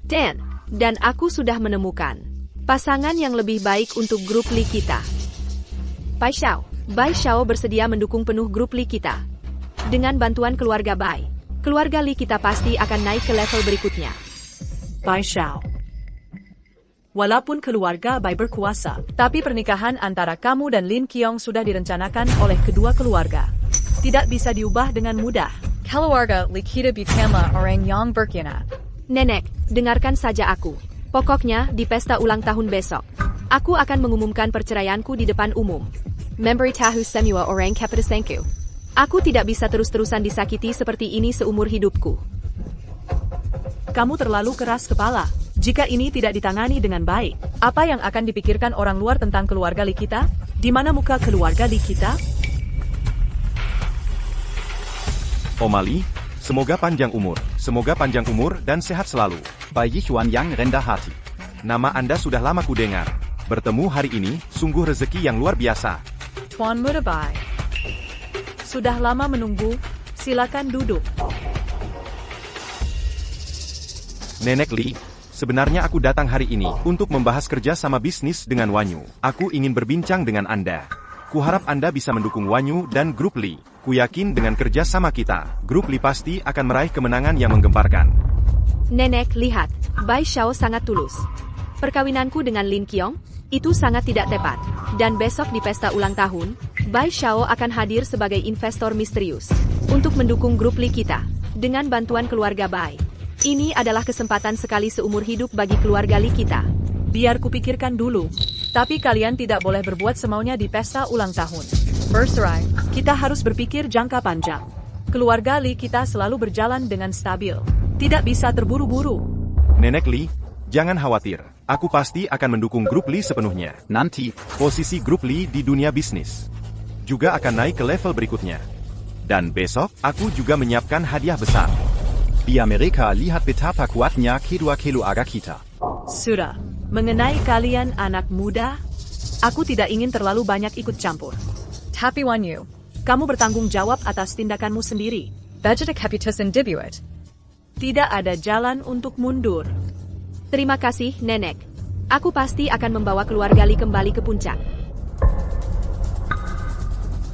Speaker 13: Dan aku sudah menemukan pasangan yang lebih baik untuk grup Li kita. Bai Xiao bersedia mendukung penuh grup Li kita. Dengan bantuan keluarga Bai, keluarga Li kita pasti akan naik ke level berikutnya.
Speaker 16: Bai Xiao. Walaupun keluarga Bai berkuasa, tapi pernikahan antara kamu dan Lin Qiong sudah direncanakan oleh kedua keluarga. Tidak bisa diubah dengan mudah.
Speaker 17: Keluarga Li kita bukanlah orang yang berkhianat.
Speaker 13: Nenek, dengarkan saja aku. Pokoknya, di pesta ulang tahun besok, aku akan mengumumkan perceraianku di depan umum. Memberitahu semua orang kepada sengku. Aku tidak bisa terus-terusan disakiti seperti ini seumur hidupku.
Speaker 16: Kamu terlalu keras kepala. Jika ini tidak ditangani dengan baik, apa yang akan dipikirkan orang luar tentang keluarga Li kita? Di mana muka keluarga Li kita?
Speaker 2: Omali, semoga panjang umur dan sehat selalu.
Speaker 15: Bai Yichuan yang rendah hati.
Speaker 2: Nama Anda sudah lama kudengar. Bertemu hari ini, sungguh rezeki yang luar biasa.
Speaker 16: Tuan Muda Bai. Sudah lama menunggu, silakan duduk.
Speaker 2: Nenek Li, sebenarnya aku datang hari ini untuk membahas kerja sama bisnis dengan Wanyu. Aku ingin berbincang dengan Anda. Kuharap Anda bisa mendukung Wanyu dan grup Li. Kuyakin dengan kerja sama kita, grup Li pasti akan meraih kemenangan yang menggemparkan.
Speaker 13: Nenek, lihat, Bai Xiao sangat tulus. Perkawinanku dengan Lin Qiong, itu sangat tidak tepat. Dan besok di pesta ulang tahun, Bai Xiao akan hadir sebagai investor misterius untuk mendukung grup Li kita dengan bantuan keluarga Bai. Ini adalah kesempatan sekali seumur hidup bagi keluarga Li kita.
Speaker 16: Biar kupikirkan dulu. Tapi kalian tidak boleh berbuat semaunya di pesta ulang tahun.
Speaker 17: Bercerai.
Speaker 16: Kita harus berpikir jangka panjang. Keluarga Li kita selalu berjalan dengan stabil. Tidak bisa terburu-buru.
Speaker 2: Nenek Li, jangan khawatir. Aku pasti akan mendukung grup Li sepenuhnya.
Speaker 15: Nanti,
Speaker 2: posisi grup Li di dunia bisnis juga akan naik ke level berikutnya. Dan besok, aku juga menyiapkan hadiah besar.
Speaker 15: Biar mereka lihat betapa kuatnya kedua keluarga kita.
Speaker 16: Sudah. Mengenai kalian anak muda, aku tidak ingin terlalu banyak ikut campur.
Speaker 17: Tapi Wan Yu,
Speaker 16: kamu bertanggung jawab atas tindakanmu sendiri.
Speaker 17: Budget keputusan dibuat.
Speaker 16: Tidak ada jalan untuk mundur.
Speaker 13: Terima kasih, Nenek. Aku pasti akan membawa keluarga Li kembali ke puncak.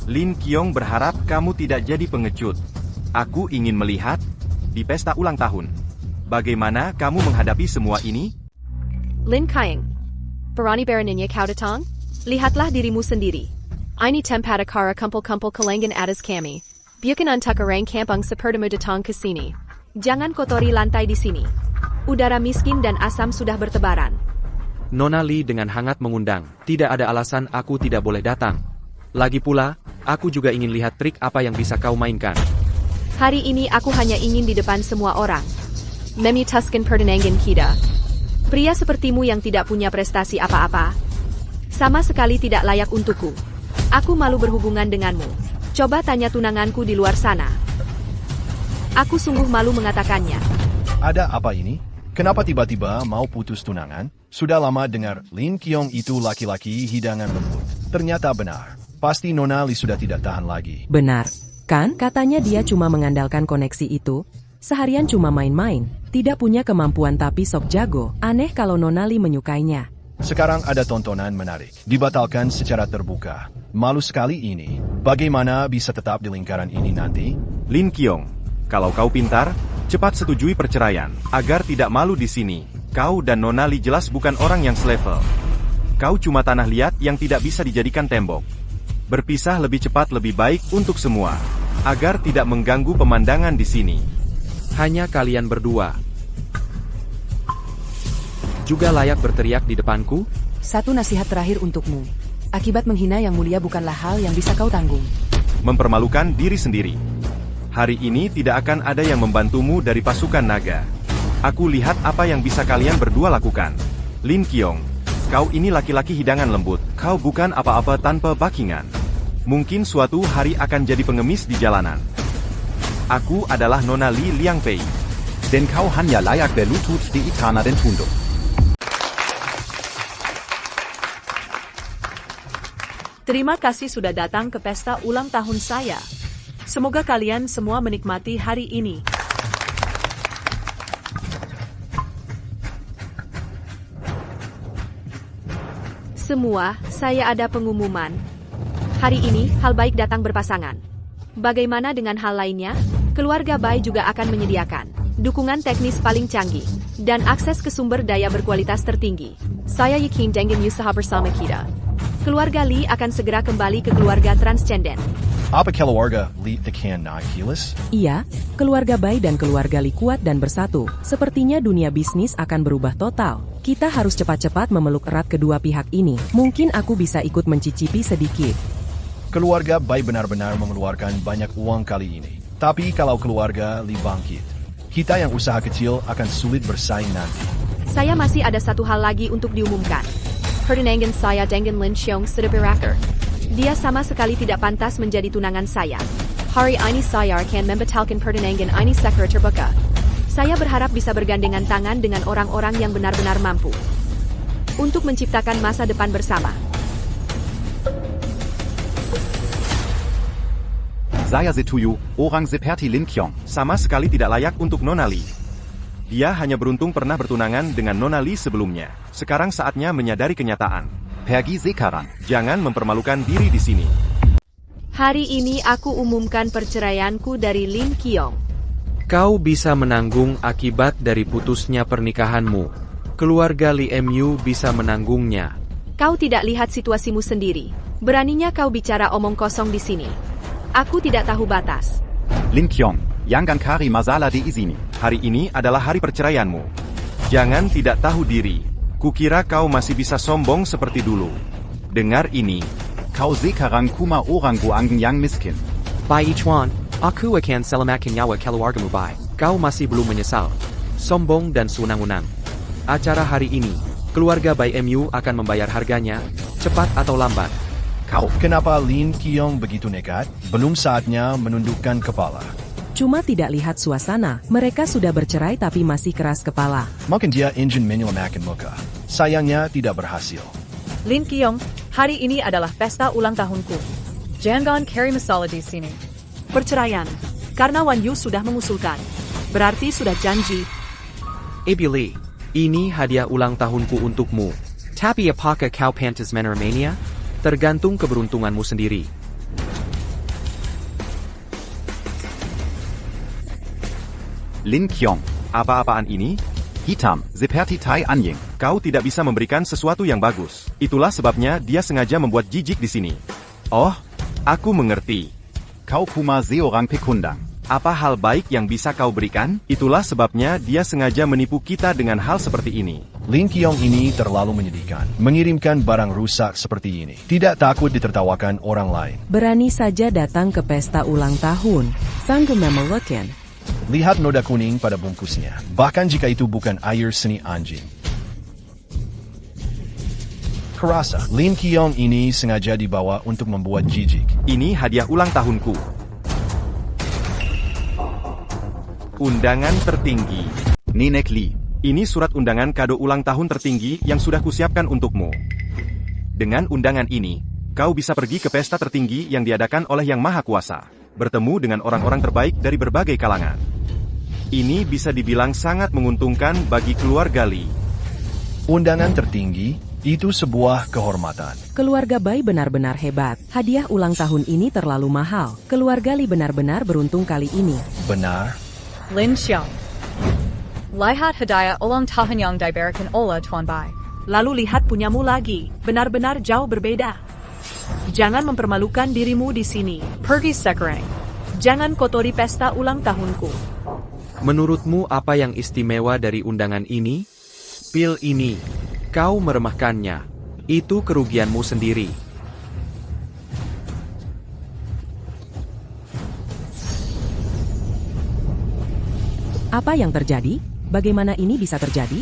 Speaker 2: Lin Qiong berharap kamu tidak jadi pengecut. Aku ingin melihat di pesta ulang tahun. Bagaimana kamu menghadapi semua ini?
Speaker 13: Lin Qiong, berani beraninya kau datang? Lihatlah dirimu sendiri. Ini tempat akara kumpul-kumpul kalangan atas kami. Bukan untuk orang kampung sepertimu datang ke sini. Jangan kotori lantai di sini. Udara miskin dan asam sudah bertebaran.
Speaker 3: Nona Li dengan hangat mengundang, tidak ada alasan aku tidak boleh datang. Lagi pula, aku juga ingin lihat trik apa yang bisa kau mainkan.
Speaker 13: Hari ini aku hanya ingin di depan semua orang memutuskan pertandingan kita. Pria sepertimu yang tidak punya prestasi apa-apa, sama sekali tidak layak untukku. Aku malu berhubungan denganmu. Coba tanya tunanganku di luar sana. Aku sungguh malu mengatakannya.
Speaker 6: Ada apa ini? Kenapa tiba-tiba mau putus tunangan? Sudah lama dengar Lin Qiong itu laki-laki hidangan lembut. Ternyata benar. Pasti Nona Li sudah tidak tahan lagi.
Speaker 7: Benar, kan? Katanya dia cuma mengandalkan koneksi itu. Seharian cuma main-main, tidak punya kemampuan tapi sok jago. Aneh kalau Nona Li menyukainya.
Speaker 6: Sekarang ada tontonan menarik. Dibatalkan secara terbuka. Malu sekali ini. Bagaimana bisa tetap di lingkaran ini nanti?
Speaker 2: Lin Qiong, kalau kau pintar, cepat setujui perceraian. Agar tidak malu di sini. Kau dan Nona Li jelas bukan orang yang selevel. Kau cuma tanah liat yang tidak bisa dijadikan tembok. Berpisah lebih cepat lebih baik untuk semua. Agar tidak mengganggu pemandangan di sini.
Speaker 3: Hanya kalian berdua juga layak berteriak di depanku?
Speaker 12: Satu nasihat terakhir untukmu. Akibat menghina yang mulia bukanlah hal yang bisa kau tanggung.
Speaker 2: Mempermalukan diri sendiri. Hari ini tidak akan ada yang membantumu dari pasukan naga. Aku lihat apa yang bisa kalian berdua lakukan. Lin Qiong, Kau ini laki-laki hidangan lembut. Kau bukan apa-apa tanpa backingan. Mungkin suatu hari akan jadi pengemis di jalanan. Aku adalah Nona Li Liangpei.
Speaker 15: Denn kau hanya layak berlutut di tanah dan tunduk.
Speaker 16: Terima kasih sudah datang ke pesta ulang tahun saya. Semoga kalian semua menikmati hari ini.
Speaker 13: Semua, saya ada pengumuman. Hari ini, hal baik datang berpasangan. Bagaimana dengan hal lainnya? Keluarga Bai juga akan menyediakan dukungan teknis paling canggih dan akses ke sumber daya berkualitas tertinggi. Saya yakin dengan usaha bersama kita, keluarga Li akan segera kembali ke keluarga transcendent.
Speaker 6: Apa keluarga Li tekan naik kilas?
Speaker 7: Iya, keluarga Bai dan keluarga Li kuat dan bersatu. Sepertinya dunia bisnis akan berubah total. Kita harus cepat-cepat memeluk erat kedua pihak ini. Mungkin aku bisa ikut mencicipi sedikit.
Speaker 6: Keluarga Bai benar-benar mengeluarkan banyak uang kali ini. Tapi kalau keluarga Li bangkit, kita yang usaha kecil akan sulit bersaing nanti.
Speaker 13: Saya masih ada satu hal lagi untuk diumumkan. Pertunangan saya dengan Lin Xiong sudah berakhir. Dia sama sekali tidak pantas menjadi tunangan saya. Hari ini saya akan membatalkan pertunangan ini secara terbuka. Saya berharap bisa bergandengan tangan dengan orang-orang yang benar-benar mampu untuk menciptakan masa depan bersama.
Speaker 15: Saya setuju, orang seperti Lin Qiong.
Speaker 2: Sama sekali tidak layak untuk Nona Li. Dia hanya beruntung pernah bertunangan dengan Nona Li sebelumnya. Sekarang saatnya menyadari kenyataan.
Speaker 15: Pergi sekarang.
Speaker 2: Jangan mempermalukan diri di sini.
Speaker 13: Hari ini aku umumkan perceraianku dari Lin Qiong.
Speaker 3: Kau bisa menanggung akibat dari putusnya pernikahanmu. Keluarga Li Mu bisa menanggungnya.
Speaker 13: Kau tidak lihat situasimu sendiri. Beraninya kau bicara omong kosong di sini. Aku tidak tahu batas.
Speaker 15: Lin Qiong, jangan cari masalah di sini.
Speaker 2: Hari ini adalah hari perceraianmu. Jangan tidak tahu diri. Kukira kau masih bisa sombong seperti dulu. Dengar ini.
Speaker 15: Kau sekarang kuma orang guanggen yang miskin.
Speaker 3: Bai Chuan, aku akan selamatkan nyawa keluargamu Bai. Kau masih belum menyesal. Sombong dan sunang-unang. Acara hari ini, keluarga Bai Mu akan membayar harganya, cepat atau lambat.
Speaker 6: Kenapa Lin Qiong begitu nekat? Belum saatnya menundukkan kepala.
Speaker 7: Cuma tidak lihat suasana. Mereka sudah bercerai tapi masih keras kepala.
Speaker 6: Mungkin dia ingin menyelamatkan muka. Sayangnya tidak berhasil.
Speaker 16: Lin Qiong, hari ini adalah pesta ulang tahunku. Jangan carry masalah di sini. Perceraian, karena Wan Yu sudah mengusulkan. Berarti sudah janji.
Speaker 3: Ibu Li, ini hadiah ulang tahunku untukmu. Tapi apakah kau pantas menerimanya? Tergantung keberuntunganmu sendiri.
Speaker 15: Lin Qiong,
Speaker 2: apa-apaan ini?
Speaker 15: hitam, seperti tai anjing.
Speaker 2: Kau tidak bisa memberikan sesuatu yang bagus. Itulah sebabnya dia sengaja membuat jijik di sini. Oh, aku mengerti.
Speaker 15: Kau kuma seorang pekundang.
Speaker 2: Apa hal baik yang bisa kau berikan? Itulah sebabnya dia sengaja menipu kita dengan hal seperti ini.
Speaker 6: Lin Qiong ini terlalu menyedihkan. Mengirimkan barang rusak seperti ini. Tidak takut ditertawakan orang lain.
Speaker 7: Berani saja datang ke pesta ulang tahun. Sanggup memelukkan.
Speaker 6: Lihat noda kuning pada bungkusnya. Bahkan jika itu bukan air seni anjing. Kerasa, Lin Qiong ini sengaja dibawa untuk membuat jijik.
Speaker 2: Ini hadiah ulang tahunku. Undangan tertinggi.
Speaker 15: Nenek Li.
Speaker 2: Ini surat undangan kado ulang tahun tertinggi yang sudah kusiapkan untukmu. Dengan undangan ini, kau bisa pergi ke pesta tertinggi yang diadakan oleh Yang Maha Kuasa. Bertemu dengan orang-orang terbaik dari berbagai kalangan. Ini bisa dibilang sangat menguntungkan bagi keluarga Li.
Speaker 6: Undangan tertinggi, itu sebuah kehormatan.
Speaker 7: Keluarga Bai benar-benar hebat. Hadiah ulang tahun ini terlalu mahal. Keluarga Li benar-benar beruntung kali ini.
Speaker 6: Benar.
Speaker 17: Lin Xiong. Lihat hadiah ulang tahun yang diberikan oleh Tuan Bai.
Speaker 16: Lalu lihat punyamu lagi. Benar-benar jauh berbeda. Jangan mempermalukan dirimu di sini. Pergi sekarang. Jangan kotori pesta ulang tahunku.
Speaker 3: Menurutmu apa yang istimewa dari undangan ini? Pil ini. Kau meremehkannya. Itu kerugianmu sendiri.
Speaker 7: Apa yang terjadi? Bagaimana ini bisa terjadi?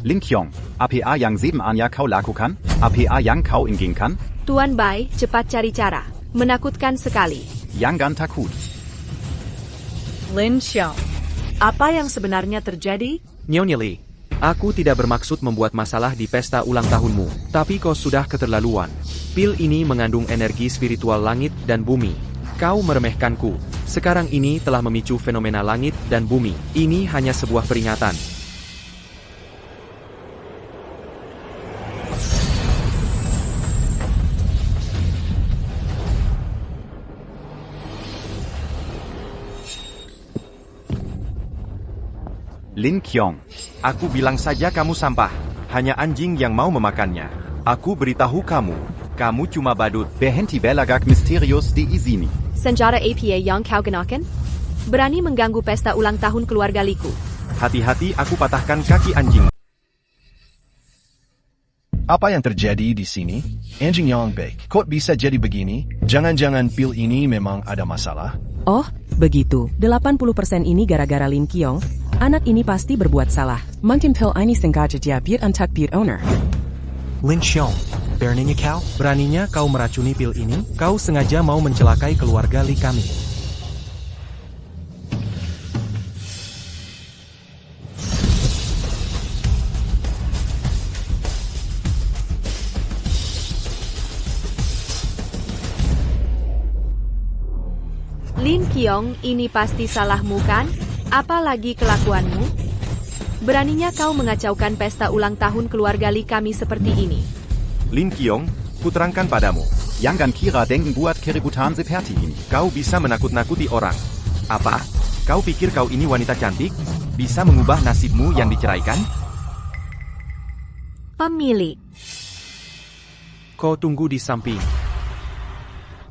Speaker 15: Lin Qiong, apa yang sebenarnya kau lakukan? Apa yang kau inginkan?
Speaker 13: Tuan Bai, cepat cari cara. Menakutkan sekali.
Speaker 15: Jangan takut.
Speaker 16: Lin Xiao, apa yang sebenarnya terjadi?
Speaker 3: Nyonya Li, aku tidak bermaksud membuat masalah di pesta ulang tahunmu, tapi kau sudah keterlaluan. Pil ini mengandung energi spiritual langit dan bumi. Kau meremehkanku. Sekarang ini telah memicu fenomena langit dan bumi. Ini hanya sebuah peringatan.
Speaker 2: Lin Qiong, aku bilang saja kamu sampah. Hanya anjing yang mau memakannya. Aku beritahu kamu, kamu cuma badut.
Speaker 15: Berhenti belagak misterius di sini.
Speaker 13: Senjata APA yang kau gunakan? Berani mengganggu pesta ulang tahun keluarga Liku.
Speaker 2: Hati-hati aku patahkan kaki anjing.
Speaker 6: Apa yang terjadi di sini? Anjing yang baik. Kok bisa jadi begini? Jangan-jangan pil ini memang ada masalah?
Speaker 7: Oh, begitu. 80% ini gara-gara Lin Qiong. Anak ini pasti berbuat salah. Mungkin pil ini sengaja diambil untuk pil owner.
Speaker 9: Lin Qiong, beraninya kau?
Speaker 10: Beraninya kau meracuni pil ini? Kau sengaja mau mencelakai keluarga Li kami.
Speaker 13: Lin Qiong, ini pasti salahmu kan? Apalagi kelakuanmu? Beraninya kau mengacaukan pesta ulang tahun keluarga Li kami seperti ini.
Speaker 2: Lin Qiong, kuterangkan padamu.
Speaker 15: Jangan kira dengen buat keributan seperti ini.
Speaker 2: Kau bisa menakut-nakuti orang. Apa? Kau pikir kau ini wanita cantik? Bisa mengubah nasibmu yang diceraikan?
Speaker 13: Pemilik.
Speaker 3: Kau tunggu di samping.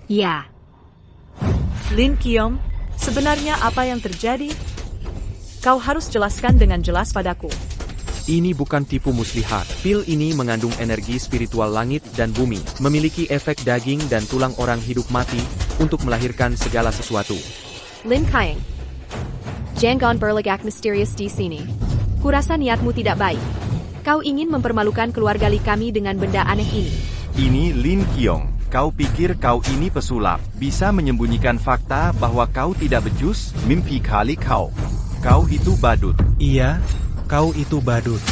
Speaker 13: Ya.
Speaker 16: Lin Qiong, sebenarnya apa yang terjadi? Kau harus jelaskan dengan jelas padaku.
Speaker 3: Ini bukan tipu muslihat. Pil ini mengandung energi spiritual langit dan bumi, memiliki efek daging dan tulang orang hidup mati untuk melahirkan segala sesuatu.
Speaker 13: Lin Qiong, jangan berlagak misterius di sini. Kurasa niatmu tidak baik. Kau ingin mempermalukan keluarga Li kami dengan benda aneh ini.
Speaker 2: Ini Lin Qiong. Kau pikir kau ini pesulap, bisa menyembunyikan fakta bahwa kau tidak becus?
Speaker 15: Mimpi kali kau.
Speaker 2: Kau itu badut.
Speaker 10: Iya, kau itu badut.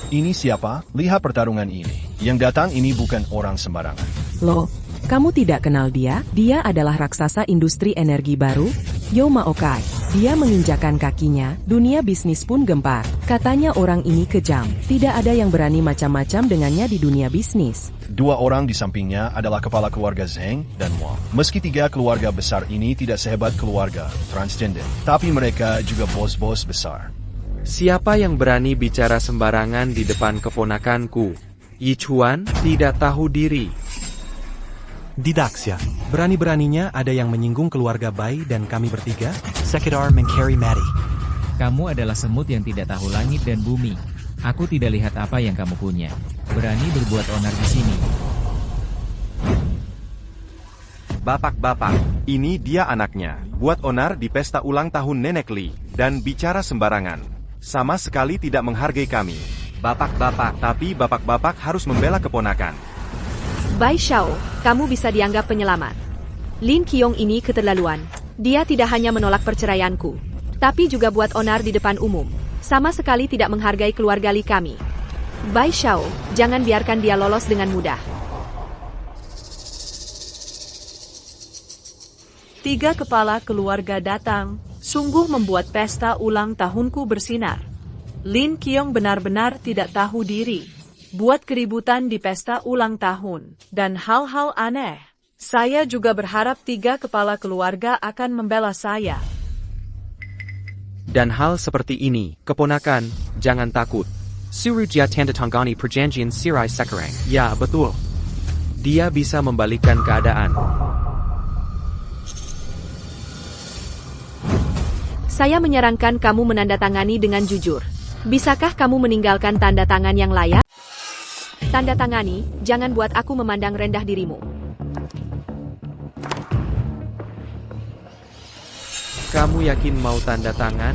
Speaker 6: Ini siapa? Lihat pertarungan ini. Yang datang ini bukan orang sembarangan.
Speaker 7: Loh, kamu tidak kenal dia? Dia adalah raksasa industri energi baru, Yoma Okai. Dia menginjakan kakinya, dunia bisnis pun gempar. Katanya orang ini kejam. Tidak ada yang berani macam-macam dengannya di dunia bisnis.
Speaker 6: Dua orang di sampingnya adalah kepala keluarga Zheng dan Wang. Meski tiga keluarga besar ini tidak sehebat keluarga transgender, tapi mereka juga bos-bos besar.
Speaker 3: Siapa yang berani bicara sembarangan di depan keponakanku? Yichuan tidak tahu diri.
Speaker 10: Didaksia, berani-beraninya ada yang menyinggung keluarga Bai dan kami bertiga?
Speaker 9: Sekedar mencari mati.
Speaker 4: Kamu adalah semut yang tidak tahu langit dan bumi. Aku tidak lihat apa yang kamu punya. Berani berbuat onar di sini.
Speaker 2: Bapak-bapak, ini dia anaknya. Buat onar di pesta ulang tahun Nenek Li, dan bicara sembarangan. Sama sekali tidak menghargai kami. Bapak-bapak, tapi bapak-bapak harus membela keponakan.
Speaker 13: Bai Xiao, kamu bisa dianggap penyelamat. Lin Qiong ini keterlaluan. Dia tidak hanya menolak perceraianku, tapi juga buat onar di depan umum. Sama sekali tidak menghargai keluarga Li kami. Bai Xiao, jangan biarkan dia lolos dengan mudah.
Speaker 16: Tiga kepala keluarga datang, sungguh membuat pesta ulang tahunku bersinar. Lin Qiong benar-benar tidak tahu diri. Buat keributan di pesta ulang tahun, dan hal-hal aneh. Saya juga berharap tiga kepala keluarga akan membela saya.
Speaker 3: Dan hal seperti ini, keponakan, jangan takut. Suruhnya tanda tangani perjanjian Sirai Sekarang. Ya, betul. Dia bisa membalikkan keadaan.
Speaker 13: Saya menyarankan kamu menandatangani dengan jujur. Bisakah kamu meninggalkan tanda tangan yang layak? Tanda tangani, jangan buat aku memandang rendah dirimu.
Speaker 3: Kamu yakin mau tanda tangan?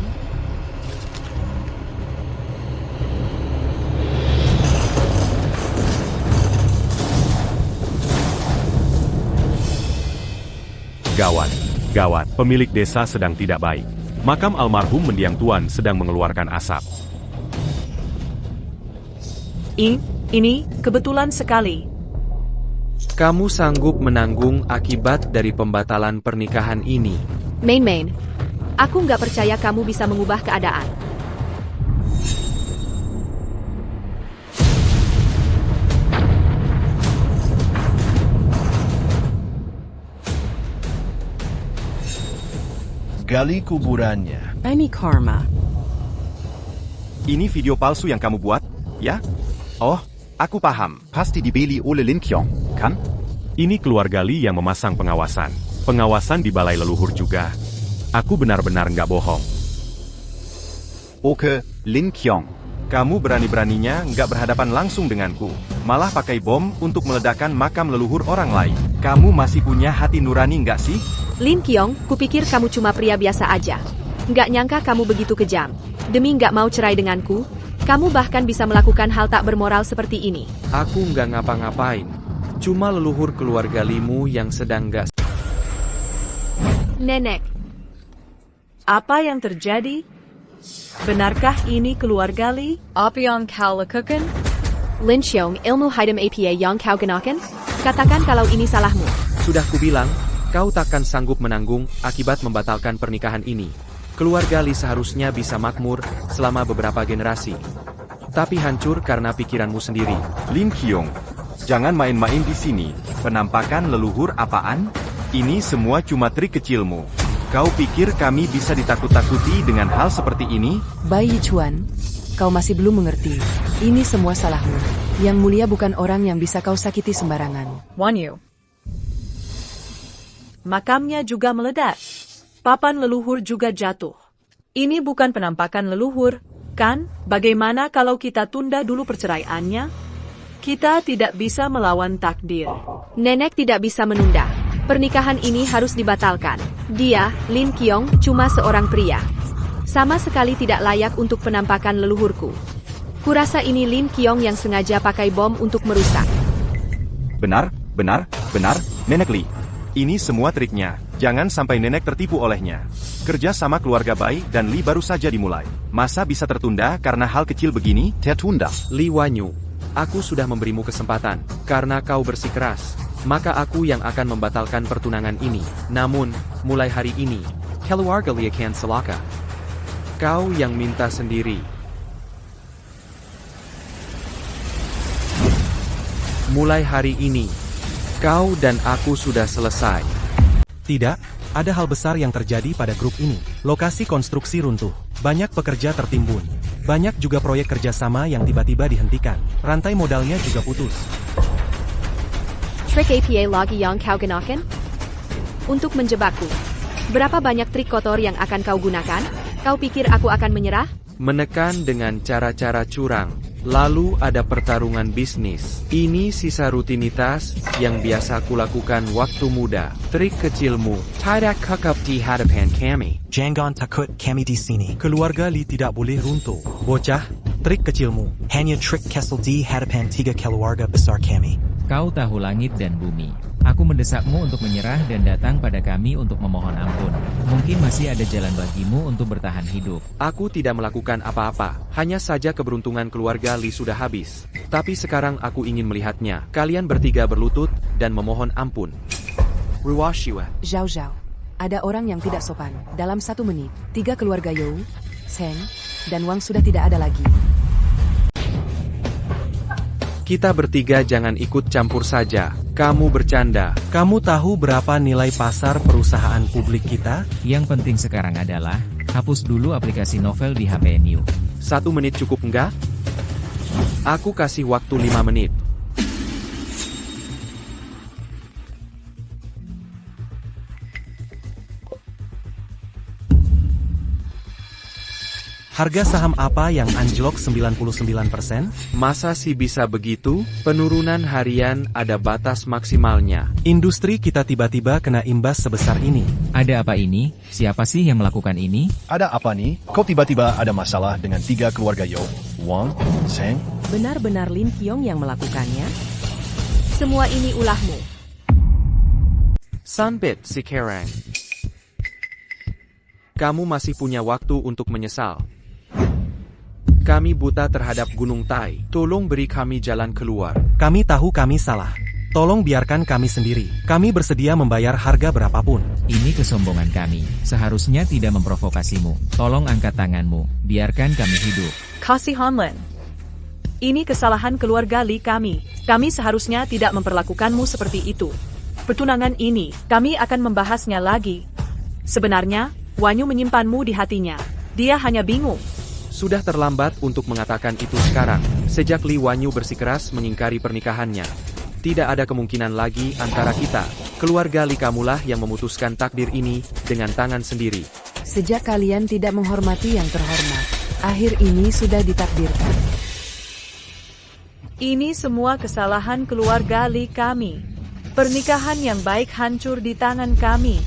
Speaker 11: Gawat, gawat, pemilik desa sedang tidak baik. Makam almarhum mendiang tuan sedang mengeluarkan asap.
Speaker 16: Ini kebetulan sekali.
Speaker 3: Kamu sanggup menanggung akibat dari pembatalan pernikahan ini.
Speaker 13: Main, aku nggak percaya kamu bisa mengubah keadaan.
Speaker 6: Gali kuburannya.
Speaker 7: Amy Karma.
Speaker 2: Ini video palsu yang kamu buat, ya? Oh, aku paham.
Speaker 15: Pasti dibeli oleh Lin Qiong, kan?
Speaker 11: Ini keluarga Li yang memasang pengawasan. Pengawasan di balai leluhur juga. Aku benar-benar nggak bohong.
Speaker 15: Oke, Lin Qiong.
Speaker 2: Kamu berani-beraninya nggak berhadapan langsung denganku. Malah pakai bom untuk meledakkan makam leluhur orang lain. Kamu masih punya hati nurani nggak sih?
Speaker 13: Lin Qiong, kupikir kamu cuma pria biasa aja. Nggak nyangka kamu begitu kejam. Demi nggak mau cerai denganku, kamu bahkan bisa melakukan hal tak bermoral seperti ini.
Speaker 3: Aku nggak ngapa-ngapain. Cuma leluhur keluarga Limu yang sedang nggak...
Speaker 13: Nenek,
Speaker 16: Apa yang terjadi? Benarkah ini keluarga Li?
Speaker 17: Apa yang kau lakukan?
Speaker 13: Lin Qiong, ilmu hitam apa yang kau gunakan? Katakan kalau ini salahmu.
Speaker 3: Sudah kubilang, kau takkan sanggup menanggung akibat membatalkan pernikahan ini. Keluarga Li seharusnya bisa makmur selama beberapa generasi. Tapi hancur karena pikiranmu sendiri.
Speaker 2: Lin Qiong, jangan main-main di sini. Penampakan leluhur apaan? Ini semua cuma trik kecilmu. Kau pikir kami bisa ditakut-takuti dengan hal seperti ini?
Speaker 12: Bai Yichuan, kau masih belum mengerti. Ini semua salahmu. Yang mulia bukan orang yang bisa kau sakiti sembarangan.
Speaker 16: Wan Yu. Makamnya juga meledak. Papan leluhur juga jatuh. Ini bukan penampakan leluhur, kan? Bagaimana kalau kita tunda dulu perceraiannya? Kita tidak bisa melawan takdir.
Speaker 13: Nenek tidak bisa menunda. Pernikahan ini harus dibatalkan. Dia, Lin Qiong, cuma seorang pria. Sama sekali tidak layak untuk penampakan leluhurku. Kurasa ini Lin Qiong yang sengaja pakai bom untuk merusak.
Speaker 2: Benar, Nenek Li. Ini semua triknya. Jangan sampai nenek tertipu olehnya. Kerja sama keluarga Bai dan Li baru saja dimulai. Masa bisa tertunda karena hal kecil begini?
Speaker 15: Tertunda.
Speaker 3: Li Wanyu, aku sudah memberimu kesempatan. Karena kau bersikeras, maka aku yang akan membatalkan pertunangan ini. Namun, mulai hari ini, keluarga Li akan celaka. Kau yang minta sendiri. Mulai hari ini, kau dan aku sudah selesai.
Speaker 10: Tidak, ada hal besar yang terjadi pada grup ini. Lokasi konstruksi runtuh, banyak pekerja tertimbun. Banyak juga proyek kerjasama yang tiba-tiba dihentikan. Rantai modalnya juga putus.
Speaker 13: Trik apa lagi yang kau gunakan? Untuk menjebakku. Berapa banyak trik kotor yang akan kau gunakan? Kau pikir aku akan menyerah?
Speaker 3: Menekan dengan cara-cara curang. Lalu ada pertarungan bisnis. Ini sisa rutinitas yang biasa kulakukan waktu muda. Trik kecilmu. Tidak cocok di hadapan kami.
Speaker 9: Jangan takut kami di sini.
Speaker 10: Keluarga Li tidak boleh runtuh. Bocah, trik kecilmu.
Speaker 9: Hanya trik Kessel di hadapan 3 keluarga besar kami.
Speaker 4: Kau tahu langit dan bumi. Aku mendesakmu untuk menyerah dan datang pada kami untuk memohon ampun. Mungkin masih ada jalan bagimu untuk bertahan hidup.
Speaker 3: Aku tidak melakukan apa-apa. Hanya saja keberuntungan keluarga Li sudah habis. Tapi sekarang aku ingin melihatnya. Kalian bertiga berlutut dan memohon ampun. Ruwashiwa.
Speaker 12: Zhao Zhao, ada orang yang tidak sopan. Dalam 1 menit, 3 keluarga You, Seng, dan Wang sudah tidak ada lagi.
Speaker 3: Kita bertiga jangan ikut campur saja. Kamu bercanda.
Speaker 10: Kamu tahu berapa nilai pasar perusahaan publik kita?
Speaker 4: Yang penting sekarang adalah, hapus dulu aplikasi novel di HPNU.
Speaker 3: 1 menit cukup enggak? Aku kasih waktu 5 menit.
Speaker 10: Harga saham apa yang anjlok 99%?
Speaker 3: Masa sih bisa begitu? Penurunan harian ada batas maksimalnya.
Speaker 10: Industri kita tiba-tiba kena imbas sebesar ini.
Speaker 4: Ada apa ini? Siapa sih yang melakukan ini?
Speaker 6: Ada apa nih? Kok tiba-tiba ada masalah dengan 3 keluarga Yo? Wang, Zheng?
Speaker 7: Benar-benar Lin Qiong yang melakukannya?
Speaker 13: Semua ini ulahmu.
Speaker 3: Sunbit sekarang. Kamu masih punya waktu untuk menyesal. Kami buta terhadap Gunung Tai. Tolong beri kami jalan keluar.
Speaker 10: Kami tahu kami salah. Tolong biarkan kami sendiri. Kami bersedia membayar harga berapapun.
Speaker 4: Ini kesombongan kami. Seharusnya tidak memprovokasimu. Tolong angkat tanganmu. Biarkan kami hidup.
Speaker 16: Kasihan Lin. Ini kesalahan keluarga Li kami. Kami seharusnya tidak memperlakukanmu seperti itu. Pertunangan ini, kami akan membahasnya lagi. Sebenarnya, Wanyu menyimpanmu di hatinya. Dia hanya bingung.
Speaker 3: Sudah terlambat untuk mengatakan itu sekarang. Sejak Li Wanyu bersikeras mengingkari pernikahannya. Tidak ada kemungkinan lagi antara kita. Keluarga Li kamulah yang memutuskan takdir ini dengan tangan sendiri.
Speaker 12: Sejak kalian tidak menghormati yang terhormat, akhir ini sudah ditakdirkan.
Speaker 16: Ini semua kesalahan keluarga Li kami. Pernikahan yang baik hancur di tangan kami.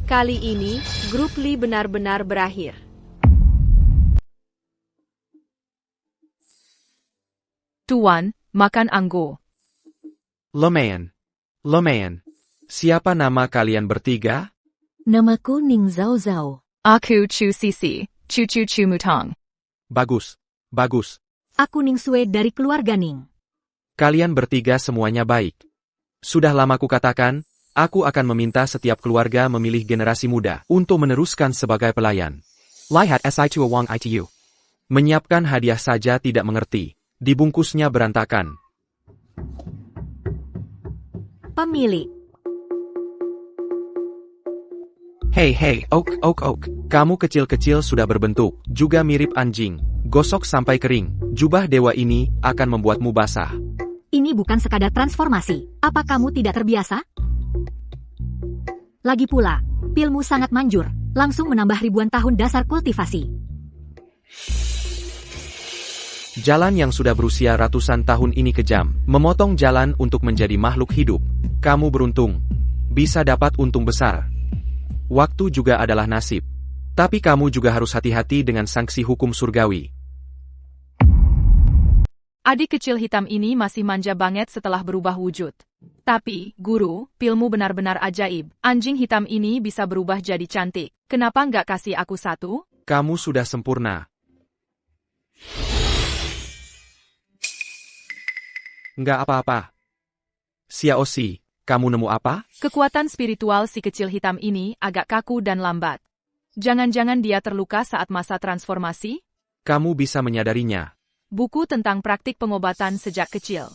Speaker 13: Kali ini, grup Li benar-benar berakhir.
Speaker 16: Tuan, makan anggo.
Speaker 3: Lumayan. Siapa nama kalian bertiga?
Speaker 8: Namaku Ning Zhao Zhao.
Speaker 17: Aku Chu Sisi, Chu Chu Chu Mutong.
Speaker 3: Bagus.
Speaker 8: Aku Ning Sue dari keluarga Ning.
Speaker 3: Kalian bertiga semuanya baik. Sudah lama kukatakan, aku akan meminta setiap keluarga memilih generasi muda untuk meneruskan sebagai pelayan. Lihat SI2 Wang ITU. Menyiapkan hadiah saja tidak mengerti. Dibungkusnya berantakan.
Speaker 8: Pemilik.
Speaker 3: Hey, Oak. Kamu kecil-kecil sudah berbentuk, juga mirip anjing. Gosok sampai kering. Jubah dewa ini akan membuatmu basah.
Speaker 8: Ini bukan sekadar transformasi. Apa kamu tidak terbiasa? Lagi pula, pilmu sangat manjur. Langsung menambah ribuan tahun dasar kultivasi.
Speaker 3: Jalan yang sudah berusia ratusan tahun ini kejam, memotong jalan untuk menjadi makhluk hidup. Kamu beruntung. Bisa dapat untung besar. Waktu juga adalah nasib. Tapi kamu juga harus hati-hati dengan sanksi hukum surgawi.
Speaker 16: Adik kecil hitam ini masih manja banget setelah berubah wujud. Tapi, guru, pilmu benar-benar ajaib. Anjing hitam ini bisa berubah jadi cantik. Kenapa nggak kasih aku satu?
Speaker 3: Kamu sudah sempurna. Nggak apa-apa. Xiaoxi, kamu nemu apa?
Speaker 16: Kekuatan spiritual si kecil hitam ini agak kaku dan lambat. Jangan-jangan dia terluka saat masa transformasi?
Speaker 3: Kamu bisa menyadarinya.
Speaker 16: Buku tentang praktik pengobatan sejak kecil.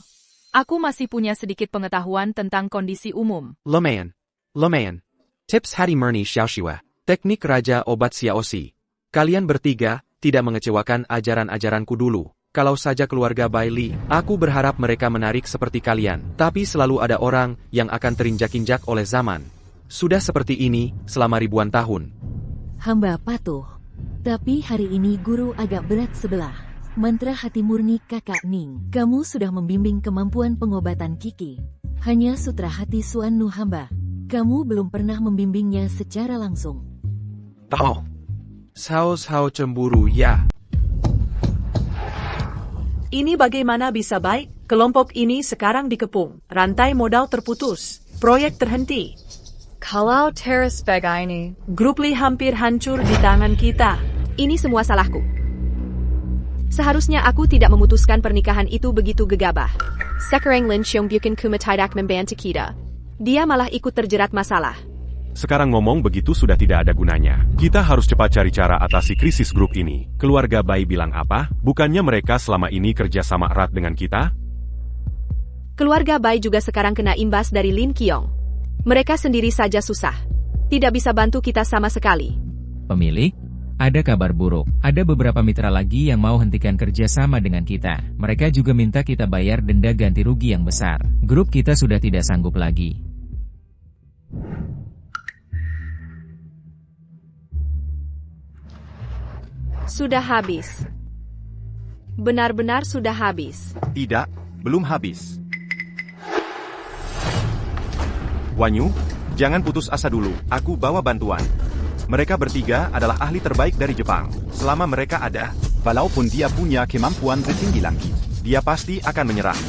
Speaker 16: Aku masih punya sedikit pengetahuan tentang kondisi umum.
Speaker 3: Lumayan. Tips Hadi Murni Xiaoxiwa. Teknik Raja Obat Xiaoxi. Kalian bertiga tidak mengecewakan ajaran-ajaranku dulu. Kalau saja keluarga Bailey, aku berharap mereka menarik seperti kalian. Tapi selalu ada orang yang akan terinjak-injak oleh zaman. Sudah seperti ini selama ribuan tahun.
Speaker 8: Hamba patuh. Tapi hari ini guru agak berat sebelah. Mantra hati murni kakak Ning. Kamu sudah membimbing kemampuan pengobatan Kiki. Hanya sutra hati Suan Nu hamba. Kamu belum pernah membimbingnya secara langsung.
Speaker 3: Tahu. Sao cemburu ya.
Speaker 16: Ini bagaimana bisa baik? Kelompok ini sekarang dikepung. Rantai modal terputus. Proyek terhenti.
Speaker 17: Kalau terus begini,
Speaker 16: grup Li hampir hancur di tangan kita.
Speaker 13: Ini semua salahku. Seharusnya aku tidak memutuskan pernikahan itu begitu gegabah. Sekarang Lin Qiong bukan kuma tidak membantu kita. Dia malah ikut terjerat masalah.
Speaker 11: Sekarang ngomong begitu sudah tidak ada gunanya. Kita harus cepat cari cara atasi krisis grup ini. Keluarga Bai bilang apa? Bukannya mereka selama ini kerja sama erat dengan kita?
Speaker 13: Keluarga Bai juga sekarang kena imbas dari Lin Qiong. Mereka sendiri saja susah. Tidak bisa bantu kita sama sekali.
Speaker 4: Pemilik, ada kabar buruk. Ada beberapa mitra lagi yang mau hentikan kerja sama dengan kita. Mereka juga minta kita bayar denda ganti rugi yang besar. Grup kita sudah tidak sanggup lagi.
Speaker 13: Sudah habis. Benar-benar sudah habis.
Speaker 2: Tidak, belum habis. Wanyu, jangan putus asa dulu, aku bawa bantuan. Mereka bertiga adalah ahli terbaik dari Jepang. Selama mereka ada,
Speaker 15: walaupun dia punya kemampuan setinggi langit,
Speaker 2: dia pasti akan menyerah.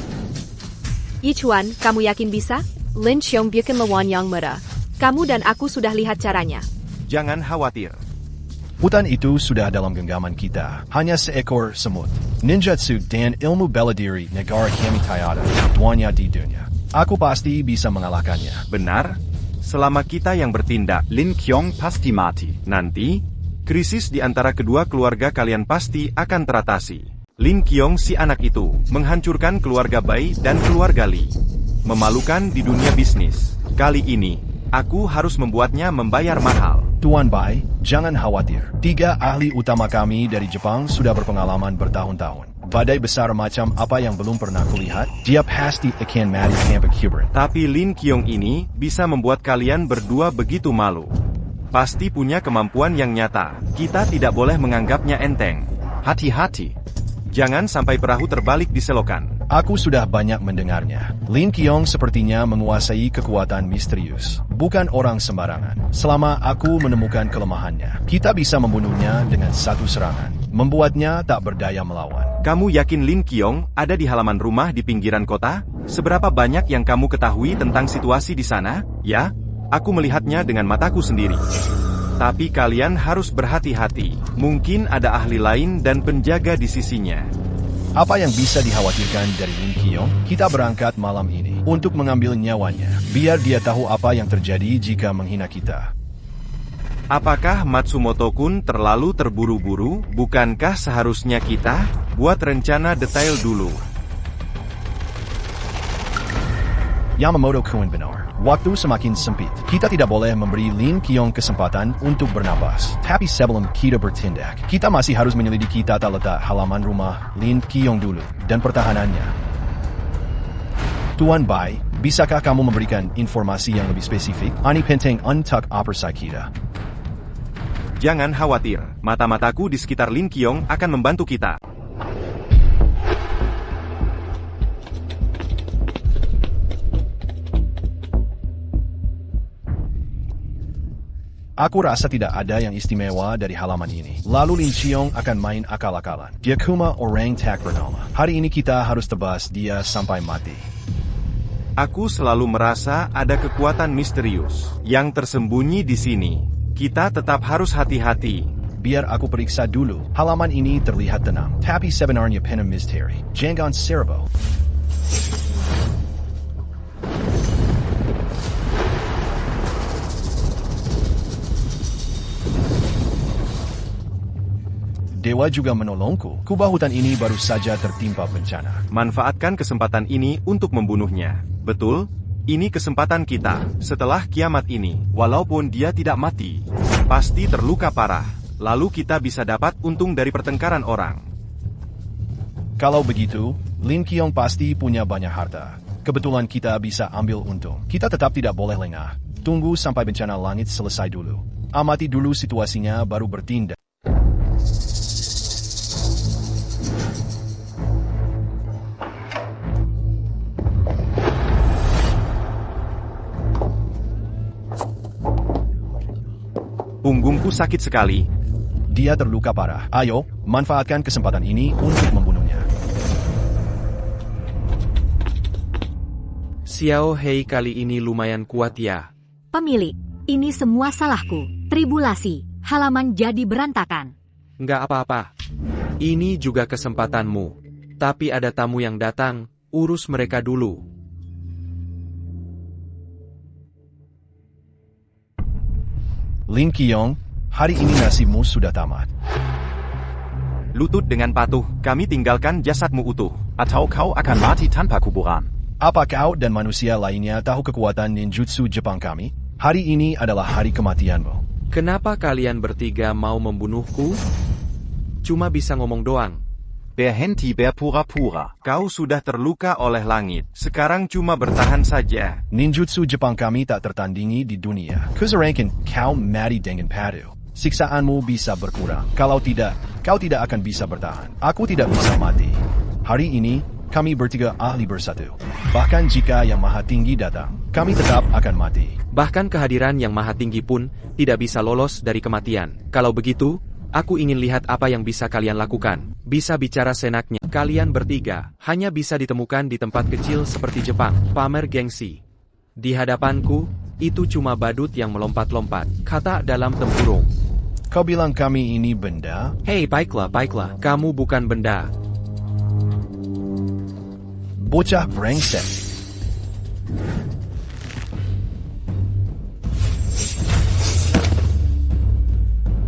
Speaker 13: Yichuan, kamu yakin bisa? Lin Xiong bikin lawan yang merah. Kamu dan aku sudah lihat caranya.
Speaker 2: Jangan khawatir.
Speaker 6: Hutan itu sudah dalam genggaman kita. Hanya seekor semut. Ninjutsu dan ilmu bela diri negara kami tiada duanya di dunia. Aku pasti bisa mengalahkannya.
Speaker 2: Benar? Selama kita yang bertindak,
Speaker 15: Lin Qiong pasti mati.
Speaker 2: Nanti, krisis di antara kedua keluarga kalian pasti akan teratasi. Lin Qiong si anak itu, menghancurkan keluarga Bai dan keluarga Li. Memalukan di dunia bisnis. Kali ini, aku harus membuatnya membayar mahal.
Speaker 6: Tuan Bai, jangan khawatir. 3 ahli utama kami dari Jepang sudah berpengalaman bertahun-tahun. Badai besar macam apa yang belum pernah kulihat, dia pasti akan mati tanpa kuburan.
Speaker 2: Tapi Lin Qiong ini bisa membuat kalian berdua begitu malu. Pasti punya kemampuan yang nyata. Kita tidak boleh menganggapnya enteng.
Speaker 15: Hati-hati.
Speaker 2: Jangan sampai perahu terbalik di selokan.
Speaker 6: Aku sudah banyak mendengarnya. Lin Qiong sepertinya menguasai kekuatan misterius. Bukan orang sembarangan. Selama aku menemukan kelemahannya, kita bisa membunuhnya dengan satu serangan. Membuatnya tak berdaya melawan.
Speaker 2: Kamu yakin Lin Qiong ada di halaman rumah di pinggiran kota? Seberapa banyak yang kamu ketahui tentang situasi di sana? Ya, aku melihatnya dengan mataku sendiri. Tapi kalian harus berhati-hati. Mungkin ada ahli lain dan penjaga di sisinya.
Speaker 6: Apa yang bisa dikhawatirkan dari Lin Qiong? Kita berangkat malam ini untuk mengambil nyawanya. Biar dia tahu apa yang terjadi jika menghina kita.
Speaker 2: Apakah Matsumoto-kun terlalu terburu-buru? Bukankah seharusnya kita buat rencana detail dulu?
Speaker 6: Yamamoto-kun benar. Waktu semakin sempit. Kita tidak boleh memberi Lin Qiong kesempatan untuk bernapas. Tapi sebelum kita bertindak, kita masih harus menyelidiki tata letak halaman rumah Lin Qiong dulu dan pertahanannya. Tuan Bai, bisakah kamu memberikan informasi yang lebih spesifik? Ini penting untuk operasi kita.
Speaker 2: Jangan khawatir, mata-mataku di sekitar Lin Qiong akan membantu kita.
Speaker 6: Aku rasa tidak ada yang istimewa dari halaman ini. Lalu Lin Qiong akan main akal-akalan. Dia cuma orang tak bernama. Hari ini kita harus tebas dia sampai mati.
Speaker 2: Aku selalu merasa ada kekuatan misterius yang tersembunyi di sini. Kita tetap harus hati-hati.
Speaker 6: Biar aku periksa dulu. Halaman ini terlihat tenang. Tapi sebenarnya penuh misteri. Jangan serbo. Dewa juga menolongku. Kubah hutan ini baru saja tertimpa bencana.
Speaker 2: Manfaatkan kesempatan ini untuk membunuhnya. Betul? Ini kesempatan kita. Setelah kiamat ini, walaupun dia tidak mati, pasti terluka parah. Lalu kita bisa dapat untung dari pertengkaran orang.
Speaker 6: Kalau begitu, Lin Qiong pasti punya banyak harta. Kebetulan kita bisa ambil untung. Kita tetap tidak boleh lengah. Tunggu sampai bencana langit selesai dulu. Amati dulu situasinya baru bertindak.
Speaker 2: Punggungku sakit sekali.
Speaker 6: Dia terluka parah. Ayo, manfaatkan kesempatan ini untuk membunuhnya.
Speaker 3: Xiao Hei kali ini lumayan kuat ya.
Speaker 8: Pemilik, ini semua salahku. Tribulasi, halaman jadi berantakan.
Speaker 3: Nggak apa-apa. Ini juga kesempatanmu. Tapi ada tamu yang datang, urus mereka dulu.
Speaker 6: Lin Qiong, hari ini nasibmu sudah tamat.
Speaker 2: Lutut dengan patuh, kami tinggalkan jasadmu utuh.
Speaker 15: Atau kau akan mati tanpa kuburan.
Speaker 6: Apa kau dan manusia lainnya tahu kekuatan ninjutsu Jepang kami? Hari ini adalah hari kematianmu.
Speaker 3: Kenapa kalian bertiga mau membunuhku? Cuma bisa ngomong doang.
Speaker 15: Berhenti berpura-pura.
Speaker 2: Kau sudah terluka oleh langit. Sekarang cuma bertahan saja.
Speaker 6: Ninjutsu Jepang kami tak tertandingi di dunia. Kusarankan kau mati dengan padu. Siksaanmu bisa berkurang. Kalau tidak, Kau tidak akan bisa bertahan. Aku tidak bisa mati. Hari ini, kami bertiga ahli bersatu. Bahkan jika Yang Maha Tinggi datang, kami tetap akan mati.
Speaker 3: Bahkan kehadiran Yang Maha Tinggi pun tidak bisa lolos dari kematian. Kalau begitu, aku ingin lihat apa yang bisa kalian lakukan. Bisa bicara senaknya. Kalian bertiga hanya bisa ditemukan di tempat kecil seperti Jepang. Pamer gengsi. Di hadapanku, itu cuma badut yang melompat-lompat. Kata dalam tempurung.
Speaker 6: Kau bilang kami ini benda?
Speaker 3: Hei, baiklah. Kamu bukan benda.
Speaker 6: Bocah brengsek.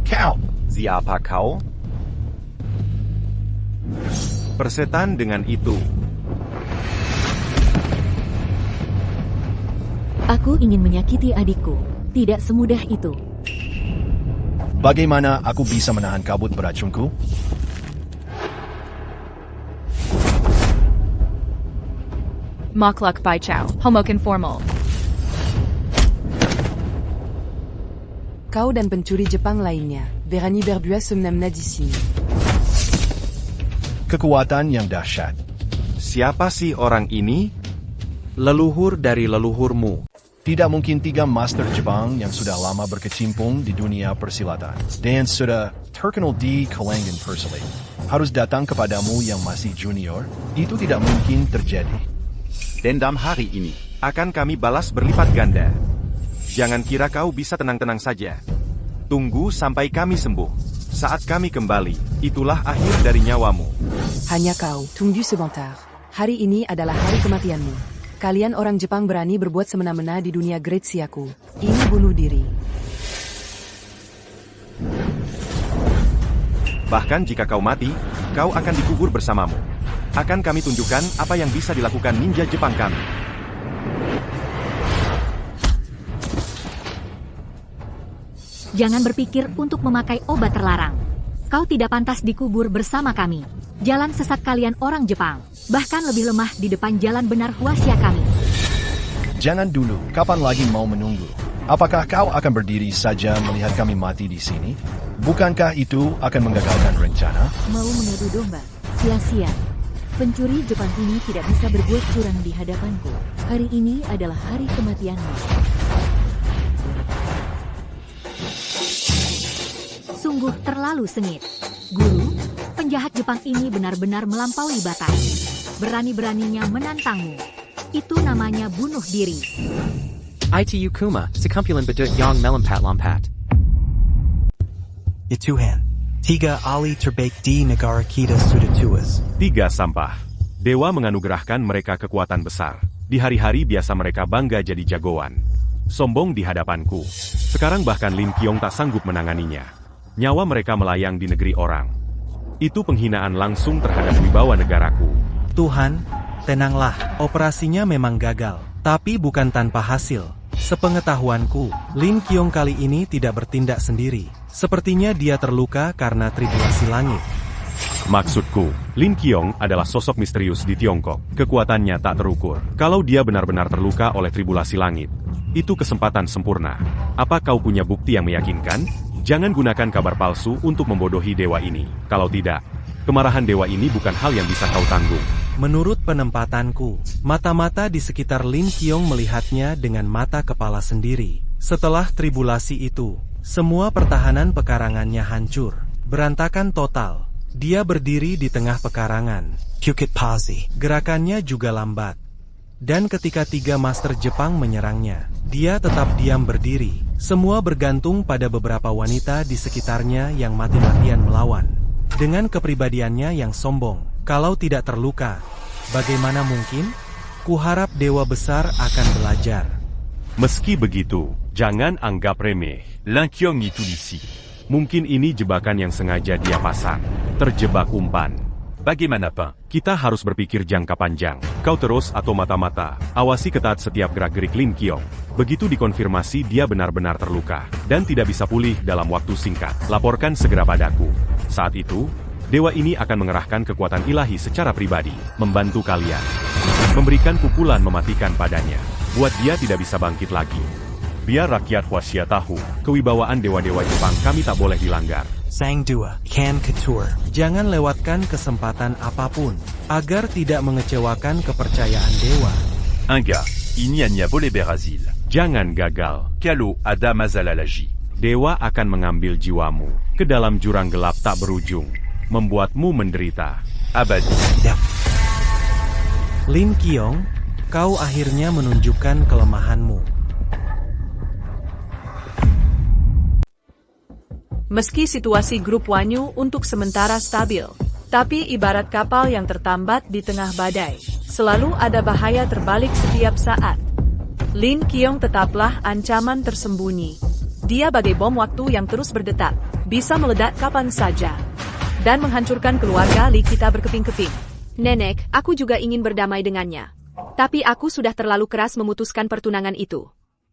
Speaker 6: Kau.
Speaker 15: Siapa kau?
Speaker 2: Persetan dengan itu.
Speaker 8: Aku ingin menyakiti adikku. Tidak semudah itu.
Speaker 6: Bagaimana aku bisa menahan kabut beracunku?
Speaker 17: Mokluk Bai Chow, homoconformal.
Speaker 12: Kau dan pencuri Jepang lainnya, Verani Berdua semnamna di sini.
Speaker 6: Kekuatan yang dahsyat.
Speaker 2: Siapa sih orang ini?
Speaker 3: Leluhur dari leluhurmu.
Speaker 6: Tidak mungkin 3 master Jepang yang sudah lama berkecimpung di dunia persilatan dan sudah terkenal di kalangan perselit harus datang kepadamu yang masih junior. Itu tidak mungkin terjadi.
Speaker 15: Dendam hari ini
Speaker 2: akan kami balas berlipat ganda. Jangan kira kau bisa tenang-tenang saja. Tunggu sampai kami sembuh. Saat kami kembali, itulah akhir dari nyawamu.
Speaker 12: Hanya kau, tunggu sebentar. Hari ini adalah hari kematianmu. Kalian orang Jepang berani berbuat semena-mena di dunia Gretsiaku. Ini bunuh diri.
Speaker 2: Bahkan jika kau mati, kau akan dikubur bersamamu. Akan kami tunjukkan apa yang bisa dilakukan ninja Jepang kami.
Speaker 8: Jangan berpikir untuk memakai obat terlarang. Kau tidak pantas dikubur bersama kami. Jalan sesat kalian orang Jepang, bahkan lebih lemah di depan jalan benar Huasia kami.
Speaker 6: Jangan dulu, kapan lagi mau menunggu? Apakah kau akan berdiri saja melihat kami mati di sini? Bukankah itu akan menggagalkan rencana?
Speaker 8: Mau mengadu domba, sia-sia. Pencuri Jepang ini tidak bisa berbuat curang di hadapanku. Hari ini adalah hari kematianmu. Sungguh terlalu sengit. Guru, penjahat Jepang ini benar-benar melampaui batas. Berani-beraninya menantangmu. Itu namanya bunuh diri.
Speaker 3: ITU Kuma, sekumpulan bedut yang melompat-lompat.
Speaker 9: Ituhan. 3 ahli terbaik di negara kita sudah tuas.
Speaker 11: 3 sampah. Dewa menganugerahkan mereka kekuatan besar. Di hari-hari biasa mereka bangga jadi jagoan. Sombong di hadapanku. Sekarang bahkan Lin Qiong tak sanggup menanganinya. Nyawa mereka melayang di negeri orang. Itu penghinaan langsung terhadap wibawa negaraku.
Speaker 10: Tuhan, tenanglah. Operasinya memang gagal, tapi bukan tanpa hasil. Sepengetahuanku, Lin Qiong kali ini tidak bertindak sendiri. Sepertinya dia terluka karena tribulasi langit.
Speaker 11: Maksudku, Lin Qiong adalah sosok misterius di Tiongkok. Kekuatannya tak terukur. Kalau dia benar-benar terluka oleh tribulasi langit, itu kesempatan sempurna. Apa kau punya bukti yang meyakinkan? Jangan gunakan kabar palsu untuk membodohi dewa ini. Kalau tidak, kemarahan dewa ini bukan hal yang bisa kau tanggung.
Speaker 10: Menurut penempatanku, mata-mata di sekitar Lin Qiong melihatnya dengan mata kepala sendiri. Setelah tribulasi itu, semua pertahanan pekarangannya hancur, berantakan total. Dia berdiri di tengah pekarangan.
Speaker 9: Bukit Pazi.
Speaker 10: Gerakannya juga lambat. Dan ketika 3 master Jepang menyerangnya, dia tetap diam berdiri. Semua bergantung pada beberapa wanita di sekitarnya yang mati-matian melawan. Dengan kepribadiannya yang sombong, kalau tidak terluka, bagaimana mungkin? Kuharap dewa besar akan belajar.
Speaker 11: Meski begitu, jangan anggap remeh. Lin Qiong itu disi. Mungkin ini jebakan yang sengaja dia pasang. Terjebak umpan. Bagaimana, Pak? Kita harus berpikir jangka panjang. Kau terus atau mata-mata, awasi ketat setiap gerak-gerik Lin Qiong. Begitu dikonfirmasi dia benar-benar terluka, dan tidak bisa pulih dalam waktu singkat. Laporkan segera padaku. Saat itu, dewa ini akan mengerahkan kekuatan ilahi secara pribadi, membantu kalian. Memberikan pukulan mematikan padanya. Buat dia tidak bisa bangkit lagi. Biar rakyat Huasia tahu, kewibawaan dewa-dewa Jepang kami tak boleh dilanggar.
Speaker 9: Sang Dua, Can Couture.
Speaker 10: Jangan lewatkan kesempatan apapun, agar tidak mengecewakan kepercayaan dewa.
Speaker 11: Inga, Inyanya boleh berhasil. Jangan gagal, kalau ada masalah lagi. Dewa akan mengambil jiwamu ke dalam jurang gelap tak berujung, membuatmu menderita abadi.
Speaker 10: Lin Qiong, kau akhirnya menunjukkan kelemahanmu.
Speaker 16: Meski situasi grup Wanyu untuk sementara stabil, tapi ibarat kapal yang tertambat di tengah badai, selalu ada bahaya terbalik setiap saat. Lin Qiong tetaplah ancaman tersembunyi. Dia bagai bom waktu yang terus berdetak, bisa meledak kapan saja, dan menghancurkan keluarga Li kita berkeping-keping.
Speaker 13: Nenek, aku juga ingin berdamai dengannya. Tapi aku sudah terlalu keras memutuskan pertunangan itu.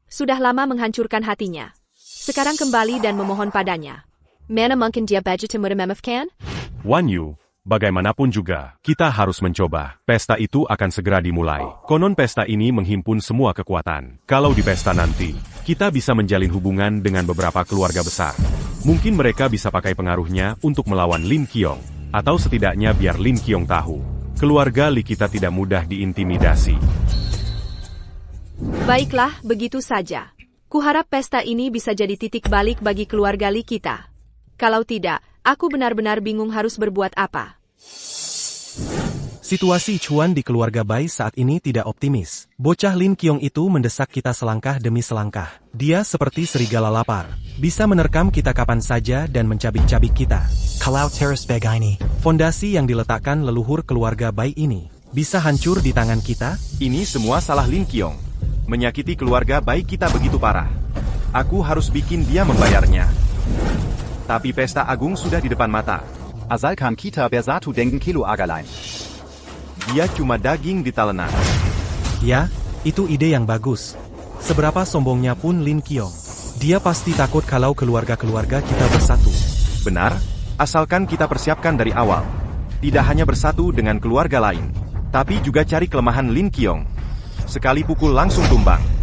Speaker 13: Sudah lama menghancurkan hatinya. Sekarang kembali dan memohon padanya. Mana mungkin dia budget mememaafkan?
Speaker 11: Wanyu, bagaimanapun juga, kita harus mencoba. Pesta itu akan segera dimulai. Konon pesta ini menghimpun semua kekuatan. Kalau di pesta nanti, kita bisa menjalin hubungan dengan beberapa keluarga besar. Mungkin mereka bisa pakai pengaruhnya untuk melawan Lin Qiong. Atau setidaknya biar Lin Qiong tahu, keluarga Li kita tidak mudah diintimidasi.
Speaker 13: Baiklah, begitu saja. Kuharap pesta ini bisa jadi titik balik bagi keluarga Li kita. Kalau tidak, aku benar-benar bingung harus berbuat apa.
Speaker 10: Situasi Chuan di keluarga Bai saat ini tidak optimis. Bocah Lin Qiong itu mendesak kita selangkah demi selangkah. Dia seperti serigala lapar. Bisa menerkam kita kapan saja dan mencabik-cabik kita.
Speaker 9: Kalau terus begini,
Speaker 10: fondasi yang diletakkan leluhur keluarga Bai ini bisa hancur di tangan kita?
Speaker 2: Ini semua salah Lin Qiong. Menyakiti keluarga baik kita begitu parah. Aku harus bikin dia membayarnya. Tapi pesta agung sudah di depan mata.
Speaker 15: Asalkan kita bersatu dengan Kilo Agalein.
Speaker 2: Dia cuma daging ditalenan.
Speaker 10: Ya, itu ide yang bagus. Seberapa sombongnya pun Lin Qiong, dia pasti takut kalau keluarga-keluarga kita bersatu.
Speaker 2: Benar, asalkan kita persiapkan dari awal. Tidak hanya bersatu dengan keluarga lain, tapi juga cari kelemahan Lin Qiong. Sekali pukul langsung tumbang.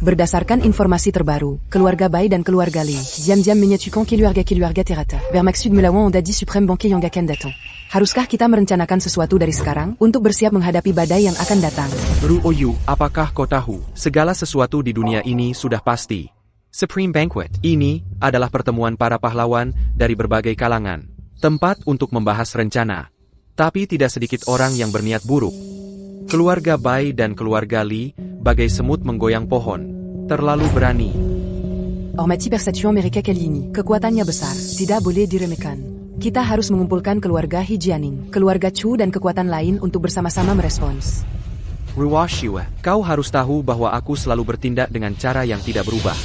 Speaker 12: Berdasarkan informasi terbaru, keluarga Bai dan keluarga Li, diam-diam menyatukan keluarga terata. Bermaksud melawan Ondadi Supreme Banque yang akan datang. Haruskah kita merencanakan sesuatu dari sekarang, untuk bersiap menghadapi badai yang akan datang?
Speaker 3: Ru Oyu, apakah kau tahu, segala sesuatu di dunia ini sudah pasti. Supreme Banquet, ini adalah pertemuan para pahlawan dari berbagai kalangan. Tempat untuk membahas rencana. Tapi tidak sedikit orang yang berniat buruk. Keluarga Bai dan keluarga Li, bagai semut menggoyang pohon. Terlalu berani.
Speaker 12: Hormati persatuan mereka kali ini, kekuatannya besar, tidak boleh diremehkan. Kita harus mengumpulkan keluarga Hijianing, keluarga Chu dan kekuatan lain untuk bersama-sama merespons.
Speaker 3: Ruwashiwa, kau harus tahu bahwa aku selalu bertindak dengan cara yang tidak berubah.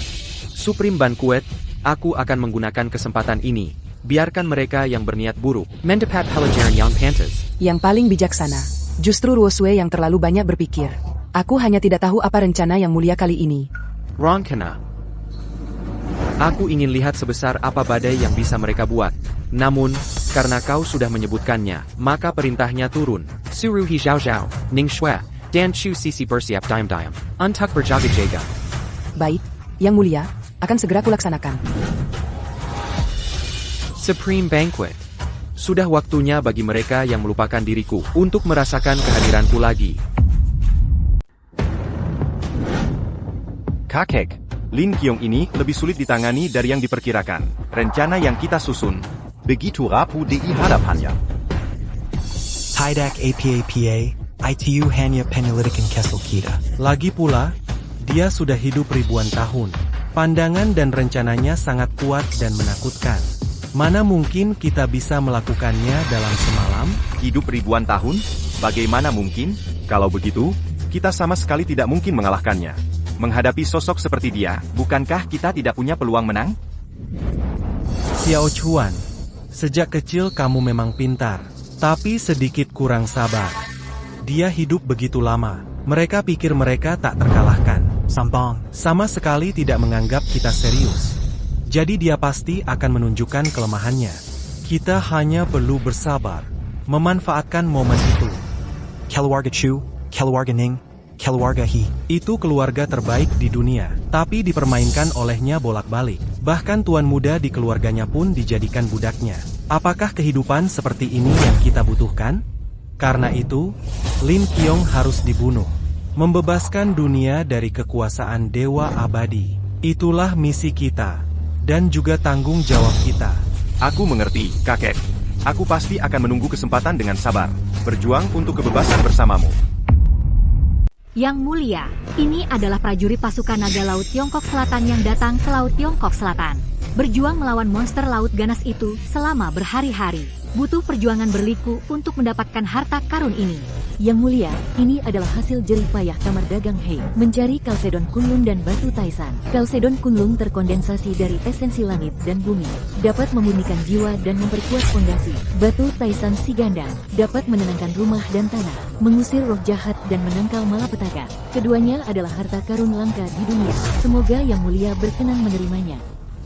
Speaker 3: Supreme Banquet, aku akan menggunakan kesempatan ini. Biarkan mereka yang berniat buruk mendapat pelajaran yang pantas.
Speaker 12: Yang paling bijaksana, justru Ruosue yang terlalu banyak berpikir. Aku hanya tidak tahu apa rencana yang mulia kali ini.
Speaker 3: Ronkana. Aku ingin lihat sebesar apa badai yang bisa mereka buat. Namun, karena kau sudah menyebutkannya, maka perintahnya turun. Suruhi Zhao Zhao, Ning Shui, dan Chu Sisi bersiap diam-diam. Untuk berjaga-jaga.
Speaker 12: Baik, yang mulia, akan segera kulaksanakan.
Speaker 3: Supreme Banquet. Sudah waktunya bagi mereka yang melupakan diriku untuk merasakan kehadiranku lagi.
Speaker 2: Kakek, Lin Qiong ini lebih sulit ditangani dari yang diperkirakan. Rencana yang kita susun
Speaker 15: begitu rapuh di hadapannya.
Speaker 9: Tidak apa-apa, itu hanya penyelidikan kecil kita.
Speaker 10: Lagi pula, dia sudah hidup ribuan tahun. Pandangan dan rencananya sangat kuat dan menakutkan. Mana mungkin kita bisa melakukannya dalam semalam?
Speaker 2: Hidup ribuan tahun? Bagaimana mungkin? Kalau begitu, kita sama sekali tidak mungkin mengalahkannya. Menghadapi sosok seperti dia, bukankah kita tidak punya peluang menang?
Speaker 10: Xiao Chuan, sejak kecil kamu memang pintar, tapi sedikit kurang sabar. Dia hidup begitu lama, mereka pikir mereka tak terkalahkan.
Speaker 9: Sambang,
Speaker 10: sama sekali tidak menganggap kita serius. Jadi dia pasti akan menunjukkan kelemahannya. Kita hanya perlu bersabar, memanfaatkan momen itu.
Speaker 9: Keluarga Chu, Keluarga Ning, keluarga He.
Speaker 10: Itu keluarga terbaik di dunia, tapi dipermainkan olehnya bolak-balik. Bahkan tuan muda di keluarganya pun dijadikan budaknya. Apakah kehidupan seperti ini yang kita butuhkan? Karena itu, Lin Qiong harus dibunuh. Membebaskan dunia dari kekuasaan Dewa Abadi. Itulah misi kita. Dan juga tanggung jawab kita.
Speaker 2: Aku mengerti, kakek. Aku pasti akan menunggu kesempatan dengan sabar. Berjuang untuk kebebasan bersamamu.
Speaker 18: Yang mulia, ini adalah prajurit pasukan naga laut Tiongkok Selatan yang datang ke laut Tiongkok Selatan. Berjuang melawan monster laut ganas itu selama berhari-hari. Butuh perjuangan berliku untuk mendapatkan harta karun ini.
Speaker 8: Yang mulia, ini adalah hasil jerih payah kamar dagang He mencari Kalsedon Kunlun dan batu Taisan. Kalsedon Kunlun terkondensasi dari esensi langit dan bumi, dapat memurnikan jiwa dan memperkuat fondasi. Batu Taisan si ganda dapat menenangkan rumah dan tanah, mengusir roh jahat dan menangkal malapetaka. Keduanya adalah harta karun langka di dunia. Semoga Yang Mulia berkenan menerimanya.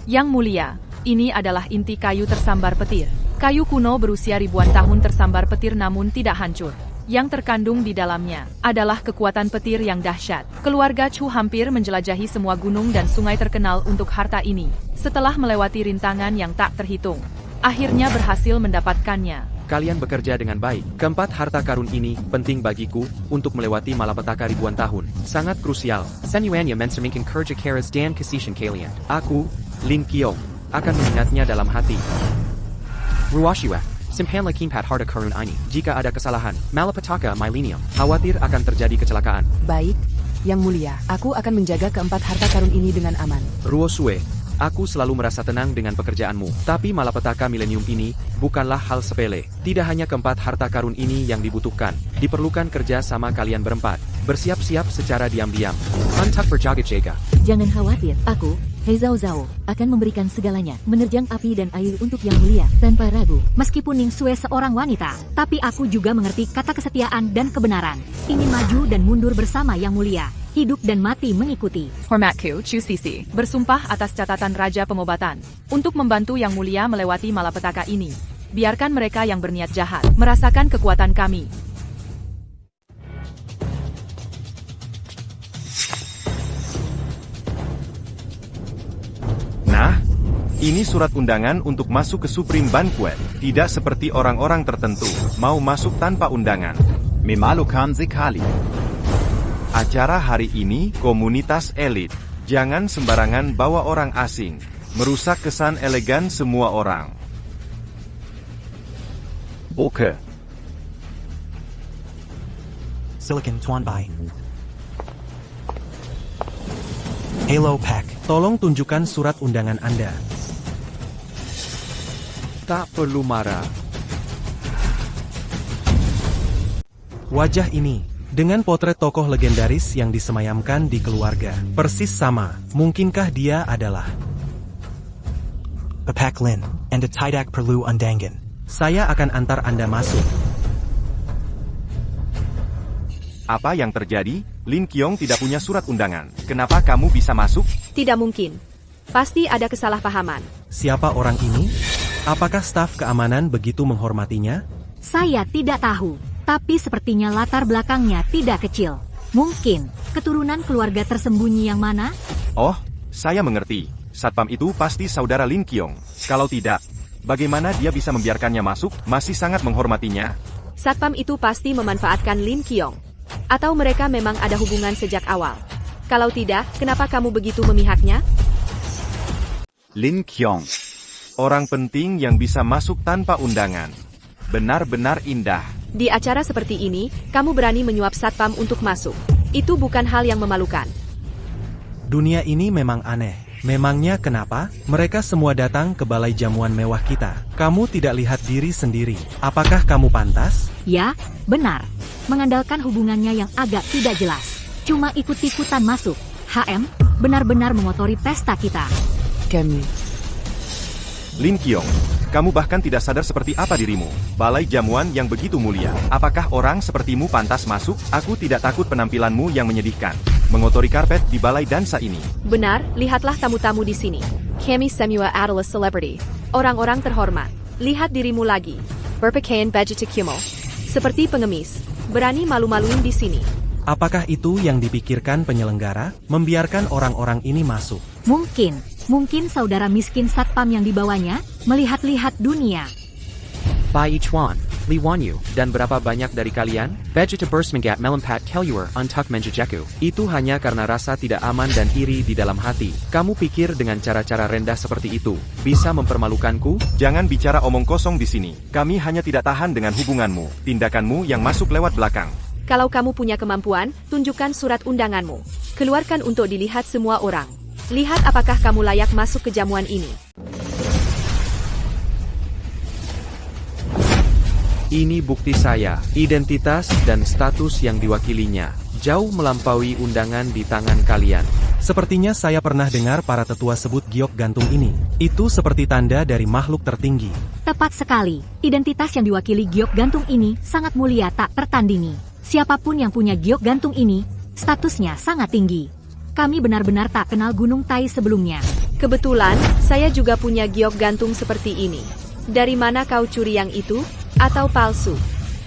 Speaker 16: Yang mulia, ini adalah inti kayu tersambar petir. Kayu kuno berusia ribuan tahun tersambar petir namun tidak hancur. Yang terkandung di dalamnya adalah kekuatan petir yang dahsyat. Keluarga Chu hampir menjelajahi semua gunung dan sungai terkenal untuk harta ini. Setelah melewati rintangan yang tak terhitung, akhirnya berhasil mendapatkannya.
Speaker 3: Kalian bekerja dengan baik. Keempat harta karun ini penting bagiku untuk melewati malapetaka ribuan tahun. Sangat krusial. Senyuannya mencerminkan kerja keras dan kesishan kalian. Aku, Lin Qiong, akan mengingatnya dalam hati. Ruashiwa. Simpanlah kimpat harta karun ini. Jika ada kesalahan, malapetaka millennium, khawatir akan terjadi kecelakaan.
Speaker 12: Baik, Yang Mulia, aku akan menjaga keempat harta karun ini dengan aman.
Speaker 3: Ruosue, aku selalu merasa tenang dengan pekerjaanmu. Tapi malapetaka milenium ini bukanlah hal sepele. Tidak hanya keempat harta karun ini yang dibutuhkan. Diperlukan kerja sama kalian berempat. Bersiap-siap secara diam-diam. Antak berjaga-jaga.
Speaker 8: Jangan khawatir, aku, He Zhao Zhao, akan memberikan segalanya, menerjang api dan air untuk Yang Mulia, tanpa ragu.
Speaker 18: Meskipun Ning Sue seorang wanita, tapi aku juga mengerti kata kesetiaan dan kebenaran. Ingin maju dan mundur bersama Yang Mulia. Hidup dan mati mengikuti.
Speaker 16: Hormatku, Chu Sisi, bersumpah atas catatan Raja Pengobatan. Untuk membantu Yang Mulia melewati malapetaka ini. Biarkan mereka yang berniat jahat merasakan kekuatan kami.
Speaker 2: Nah, ini surat undangan untuk masuk ke Supreme Banquet. Tidak seperti orang-orang tertentu, mau masuk tanpa undangan.
Speaker 15: Memalukan sekali.
Speaker 2: Acara hari ini, komunitas elit. Jangan sembarangan bawa orang asing. Merusak kesan elegan semua orang.
Speaker 15: Oke.
Speaker 9: Silicon Tuan Bai. Halo Pack.
Speaker 10: Tolong tunjukkan surat undangan Anda.
Speaker 3: Tak perlu marah.
Speaker 10: Wajah ini, dengan potret tokoh legendaris yang disemayamkan di keluarga, persis sama. Mungkinkah dia adalah
Speaker 9: Papak Lin, and tidak perlu undangan.
Speaker 10: Saya akan antar Anda masuk.
Speaker 2: Apa yang terjadi? Lin Qiong tidak punya surat undangan. Kenapa kamu bisa masuk?
Speaker 13: Tidak mungkin. Pasti ada kesalahpahaman.
Speaker 10: Siapa orang ini? Apakah staf keamanan begitu menghormatinya?
Speaker 18: Saya tidak tahu, tapi sepertinya latar belakangnya tidak kecil. Mungkin keturunan keluarga tersembunyi yang mana?
Speaker 2: Oh, saya mengerti. Satpam itu pasti saudara Lin Qiong. Kalau tidak, bagaimana dia bisa membiarkannya masuk? Masih sangat menghormatinya.
Speaker 13: Satpam itu pasti memanfaatkan Lin Qiong. Atau mereka memang ada hubungan sejak awal. Kalau tidak, kenapa kamu begitu memihaknya?
Speaker 15: Lin Qiong.
Speaker 2: Orang penting yang bisa masuk tanpa undangan. Benar-benar indah.
Speaker 13: Di acara seperti ini, kamu berani menyuap satpam untuk masuk. Itu bukan hal yang memalukan.
Speaker 10: Dunia ini memang aneh. Memangnya kenapa? Mereka semua datang ke balai jamuan mewah kita. Kamu tidak lihat diri sendiri. Apakah kamu pantas?
Speaker 18: Ya, benar. Mengandalkan hubungannya yang agak tidak jelas. Cuma ikut-ikutan masuk. HM, benar-benar mengotori pesta kita.
Speaker 12: Kami.
Speaker 2: Lin Qiong, kamu bahkan tidak sadar seperti apa dirimu. Balai jamuan yang begitu mulia. Apakah orang sepertimu pantas masuk? Aku tidak takut penampilanmu yang menyedihkan. Mengotori karpet di balai dansa ini.
Speaker 13: Benar, lihatlah tamu-tamu di sini. Kami semua adalah selebriti. Orang-orang terhormat. Lihat dirimu lagi. Berpakaian baju kumo. Seperti pengemis. Berani malu-maluin di sini.
Speaker 10: Apakah itu yang dipikirkan penyelenggara? Membiarkan orang-orang ini masuk.
Speaker 18: Mungkin saudara miskin satpam yang dibawanya melihat-lihat dunia.
Speaker 3: Bai Chuan, Li Wanyu, dan berapa banyak dari kalian? Vegetable mengat melempat keluar untuk menjejakku. Itu hanya karena rasa tidak aman dan iri di dalam hati. Kamu pikir dengan cara-cara rendah seperti itu bisa mempermalukanku?
Speaker 2: Jangan bicara omong kosong di sini. Kami hanya tidak tahan dengan hubunganmu, tindakanmu yang masuk lewat belakang.
Speaker 13: Kalau kamu punya kemampuan, tunjukkan surat undanganmu. Keluarkan untuk dilihat semua orang. Lihat apakah kamu layak masuk ke jamuan ini.
Speaker 3: Ini bukti saya, identitas dan status yang diwakilinya. Jauh melampaui undangan di tangan kalian.
Speaker 10: Sepertinya saya pernah dengar para tetua sebut giok gantung ini. Itu seperti tanda dari makhluk tertinggi.
Speaker 18: Tepat sekali, identitas yang diwakili giok gantung ini sangat mulia tak tertandingi. Siapapun yang punya giok gantung ini, statusnya sangat tinggi. Kami benar-benar tak kenal Gunung Tai sebelumnya.
Speaker 13: Kebetulan, saya juga punya giok gantung seperti ini. Dari mana kau curi yang itu? Atau palsu?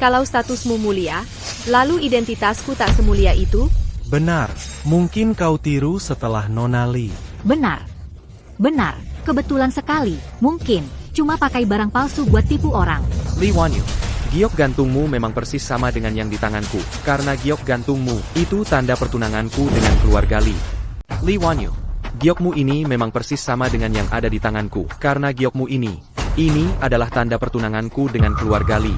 Speaker 13: Kalau statusmu mulia, lalu identitasku tak semulia itu?
Speaker 10: Benar, mungkin kau tiru setelah Nona Li.
Speaker 18: Benar, kebetulan sekali. Mungkin, cuma pakai barang palsu buat tipu orang.
Speaker 3: Li Wanyu, giok gantungmu memang persis sama dengan yang di tanganku. Karena giok gantungmu, itu tanda pertunanganku dengan keluarga Li. Li Wanyu, giokmu ini memang persis sama dengan yang ada di tanganku. Karena giokmu ini adalah tanda pertunanganku dengan keluarga Li.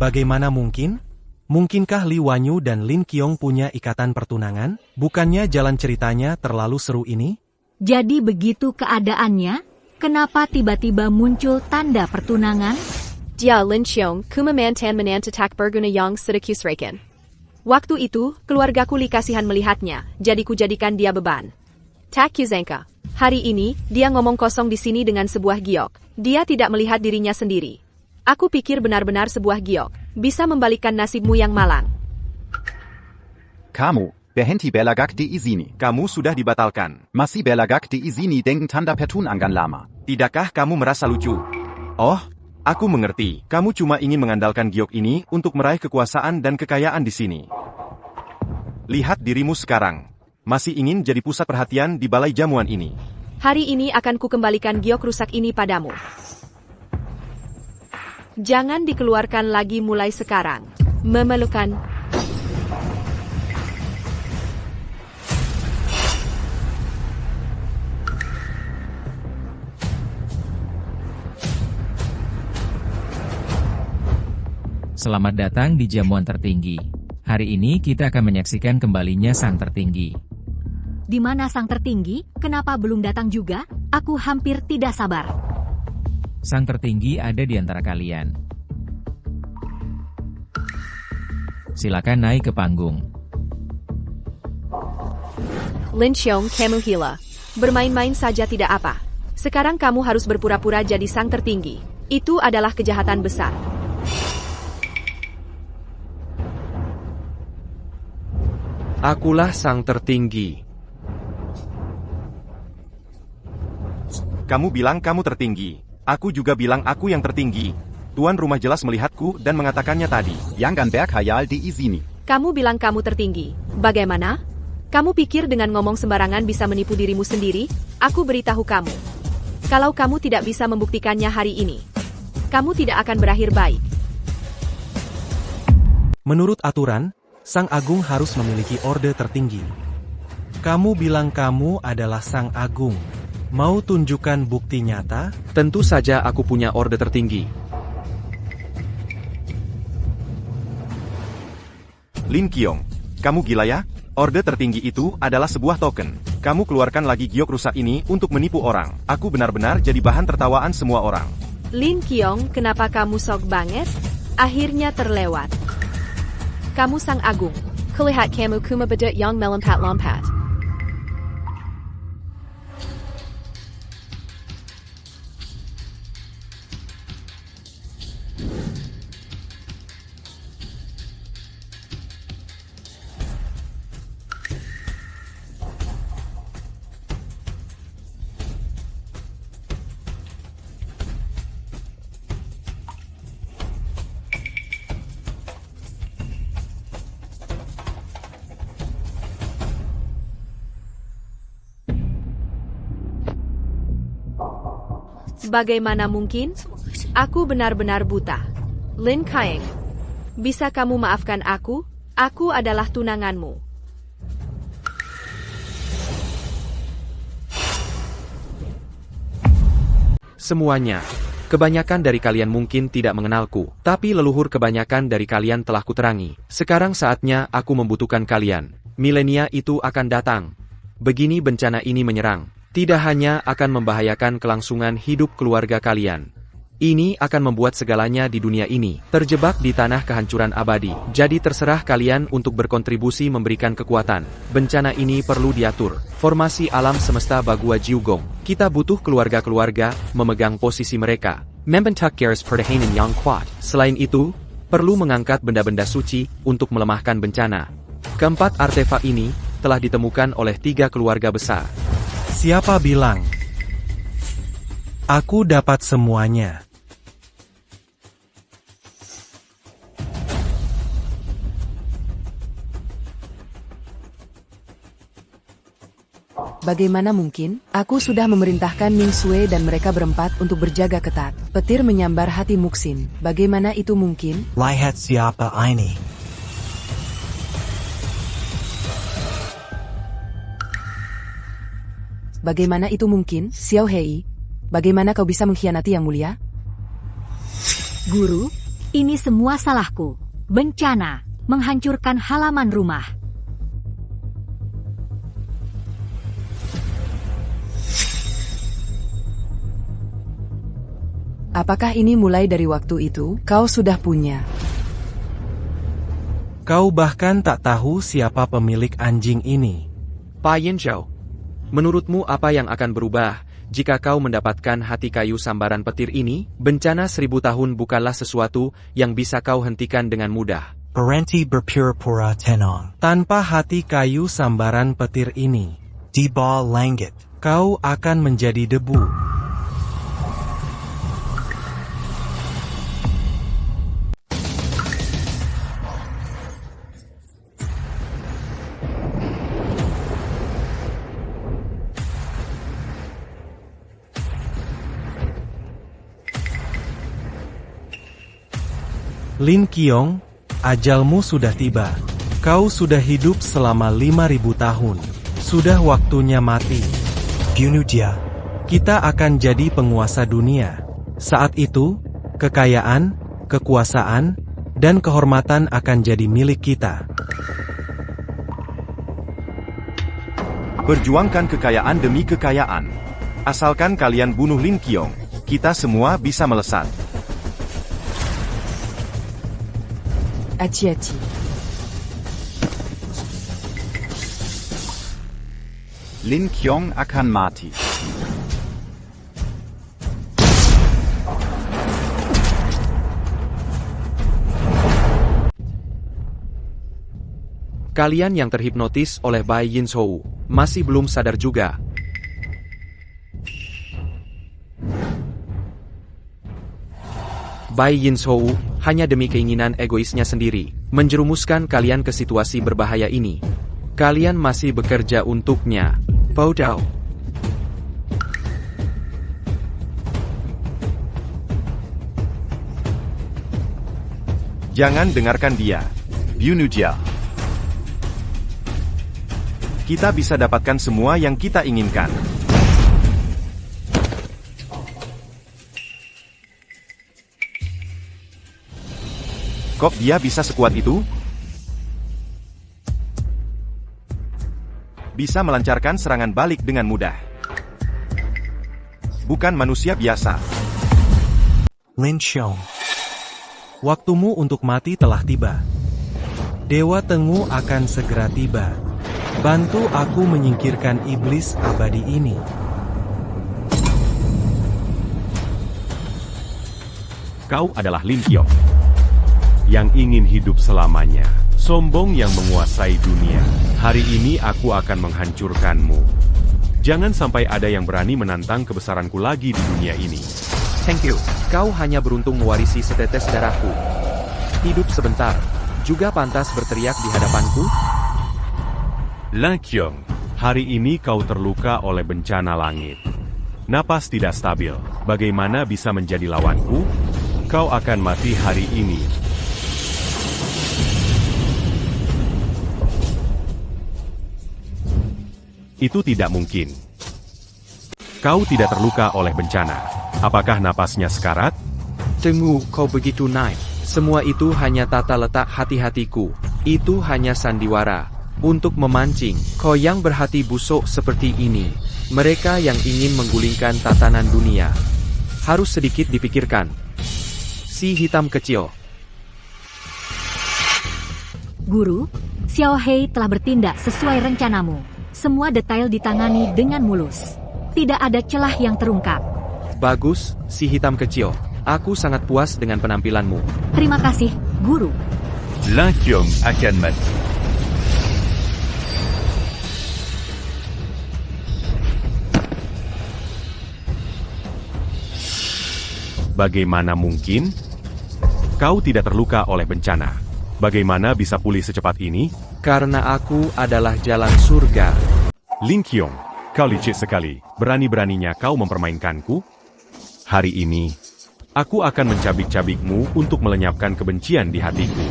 Speaker 10: Bagaimana mungkin? Mungkinkah Li Wanyu dan Lin Qiong punya ikatan pertunangan? Bukannya jalan ceritanya terlalu seru ini?
Speaker 18: Jadi begitu keadaannya? Kenapa tiba-tiba muncul tanda pertunangan?
Speaker 13: Dia Lin Qiong, kumamantan menantatak berguna yang sedikit rekan. Waktu itu, keluargaku Li kasihan melihatnya, jadi kujadikan dia beban. Tak kuzangka. Hari ini, dia ngomong kosong di sini dengan sebuah giok. Dia tidak melihat dirinya sendiri. Aku pikir benar-benar sebuah giok bisa membalikkan nasibmu yang malang.
Speaker 15: Kamu, berhenti belagak di izini.
Speaker 2: Kamu sudah dibatalkan.
Speaker 15: Masih belagak di izini dengan tanda pertunangan lama.
Speaker 2: Tidakkah kamu merasa lucu? Oh, aku mengerti. Kamu cuma ingin mengandalkan giok ini untuk meraih kekuasaan dan kekayaan di sini. Lihat dirimu sekarang. Masih ingin jadi pusat perhatian di balai jamuan ini.
Speaker 13: Hari ini akan kukembalikan giok rusak ini padamu. Jangan dikeluarkan lagi mulai sekarang. Memerlukan.
Speaker 4: Selamat datang di jamuan tertinggi. Hari ini kita akan menyaksikan kembalinya sang tertinggi.
Speaker 18: Di mana sang tertinggi? Kenapa belum datang juga? Aku hampir tidak sabar.
Speaker 4: Sang tertinggi ada di antara kalian. Silakan naik ke panggung.
Speaker 13: Lin Qiong, kamu gila. Bermain-main saja tidak apa. Sekarang kamu harus berpura-pura jadi sang tertinggi. Itu adalah kejahatan besar.
Speaker 3: Akulah sang tertinggi.
Speaker 2: Kamu bilang kamu tertinggi. Aku juga bilang aku yang tertinggi. Tuan rumah jelas melihatku dan mengatakannya tadi.
Speaker 15: Jangan berkhayal di izini.
Speaker 13: Kamu bilang kamu tertinggi. Bagaimana? Kamu pikir dengan ngomong sembarangan bisa menipu dirimu sendiri? Aku beritahu kamu. Kalau kamu tidak bisa membuktikannya hari ini, kamu tidak akan berakhir baik.
Speaker 10: Menurut aturan, Sang Agung harus memiliki orde tertinggi. Kamu bilang kamu adalah Sang Agung. Mau tunjukkan bukti nyata?
Speaker 3: Tentu saja aku punya orde tertinggi.
Speaker 2: Lin Qiong, kamu gila ya? Orde tertinggi itu adalah sebuah token. Kamu keluarkan lagi giok rusak ini untuk menipu orang. Aku benar-benar jadi bahan tertawaan semua orang.
Speaker 13: Lin Qiong, kenapa kamu sok banget? Akhirnya terlewat. Kamu Sang Agung. Kulihat kamu kuma bedut yang melompat-lompat. Bagaimana mungkin? Aku benar-benar buta. Lin Qiong, bisa kamu maafkan aku? Aku adalah tunanganmu.
Speaker 3: Semuanya. Kebanyakan dari kalian mungkin tidak mengenalku, tapi leluhur kebanyakan dari kalian telah kuterangi. Sekarang saatnya aku membutuhkan kalian. Milenia itu akan datang. Begini bencana ini menyerang. Tidak hanya akan membahayakan kelangsungan hidup keluarga kalian. Ini akan membuat segalanya di dunia ini terjebak di tanah kehancuran abadi. Jadi terserah kalian untuk berkontribusi memberikan kekuatan. Bencana ini perlu diatur. Formasi alam semesta Bagua Jiugong. Kita butuh keluarga-keluarga memegang posisi mereka. Membentuk garis pertahanan yang kuat. Selain itu, perlu mengangkat benda-benda suci untuk melemahkan bencana. Keempat artefak ini telah ditemukan oleh 3 keluarga besar.
Speaker 10: Siapa bilang? Aku dapat semuanya.
Speaker 12: Bagaimana mungkin? Aku sudah memerintahkan Ning Sui dan mereka berempat untuk berjaga ketat. Petir menyambar hati Muxin. Bagaimana itu mungkin?
Speaker 9: Lihat siapa ini.
Speaker 12: Bagaimana itu mungkin? Xiao Hei, bagaimana kau bisa mengkhianati Yang Mulia?
Speaker 18: Guru, ini semua salahku. Bencana, menghancurkan halaman rumah.
Speaker 12: Apakah ini mulai dari waktu itu? Kau sudah punya.
Speaker 10: Kau bahkan tak tahu siapa pemilik anjing ini.
Speaker 3: Pa Yinzhou, menurutmu apa yang akan berubah jika kau mendapatkan hati kayu sambaran petir ini? Bencana 1000 tahun bukanlah sesuatu yang bisa kau hentikan dengan mudah.
Speaker 9: Berhenti berpura-pura tenang.
Speaker 10: Tanpa hati kayu sambaran petir ini,
Speaker 9: di bawah langit,
Speaker 10: kau akan menjadi debu. Lin Qiong, ajalmu sudah tiba. Kau sudah hidup selama 5000 tahun. Sudah waktunya mati.
Speaker 9: Bunuh dia.
Speaker 10: Kita akan jadi penguasa dunia. Saat itu, kekayaan, kekuasaan, dan kehormatan akan jadi milik kita.
Speaker 2: Perjuangkan kekayaan demi kekayaan. Asalkan kalian bunuh Lin Qiong, kita semua bisa melesat.
Speaker 12: Hati-hati.
Speaker 15: Lin Qiong akan mati.
Speaker 3: Kalian yang terhipnotis oleh Bai Yinzhou masih belum sadar juga. Bai Yinzhou hanya demi keinginan egoisnya sendiri, menjerumuskan kalian ke situasi berbahaya ini. Kalian masih bekerja untuknya. Bodoh.
Speaker 2: Jangan dengarkan dia. Bunuh dia. Kita bisa dapatkan semua yang kita inginkan. Kok dia bisa sekuat itu? Bisa melancarkan serangan balik dengan mudah. Bukan manusia biasa.
Speaker 9: Lin Qiong,
Speaker 10: waktumu untuk mati telah tiba. Dewa Tengu akan segera tiba. Bantu aku menyingkirkan iblis abadi ini.
Speaker 11: Kau adalah Lin Qiong yang ingin hidup selamanya, sombong yang menguasai dunia. Hari ini aku akan menghancurkanmu. Jangan sampai ada yang berani menantang kebesaranku lagi di dunia ini.
Speaker 3: Thank you. Kau hanya beruntung mewarisi setetes darahku. Hidup sebentar, juga pantas berteriak di hadapanku?
Speaker 11: Lin Qiong, hari ini kau terluka oleh bencana langit. Napas tidak stabil. Bagaimana bisa menjadi lawanku? Kau akan mati hari ini. Itu tidak mungkin. Kau tidak terluka oleh bencana. Apakah napasnya sekarat?
Speaker 3: Tunggu, kau begitu naif. Semua itu hanya tata letak hati-hatiku. Itu hanya sandiwara. Untuk memancing, kau yang berhati busuk seperti ini. Mereka yang ingin menggulingkan tatanan dunia. Harus sedikit dipikirkan. Si hitam kecil.
Speaker 18: Guru, Xiao Hei telah bertindak sesuai rencanamu. Semua detail ditangani dengan mulus. Tidak ada celah yang terungkap.
Speaker 3: Bagus, si hitam kecil. Aku sangat puas dengan penampilanmu.
Speaker 18: Terima kasih, Guru.
Speaker 11: Lankyong akan mati. Bagaimana mungkin? Kau tidak terluka oleh bencana. Bagaimana bisa pulih secepat ini?
Speaker 3: Karena aku adalah jalan surga.
Speaker 11: Lin Qiong, kau licik sekali. Berani-beraninya kau mempermainkanku? Hari ini, aku akan mencabik-cabikmu untuk melenyapkan kebencian di hatiku.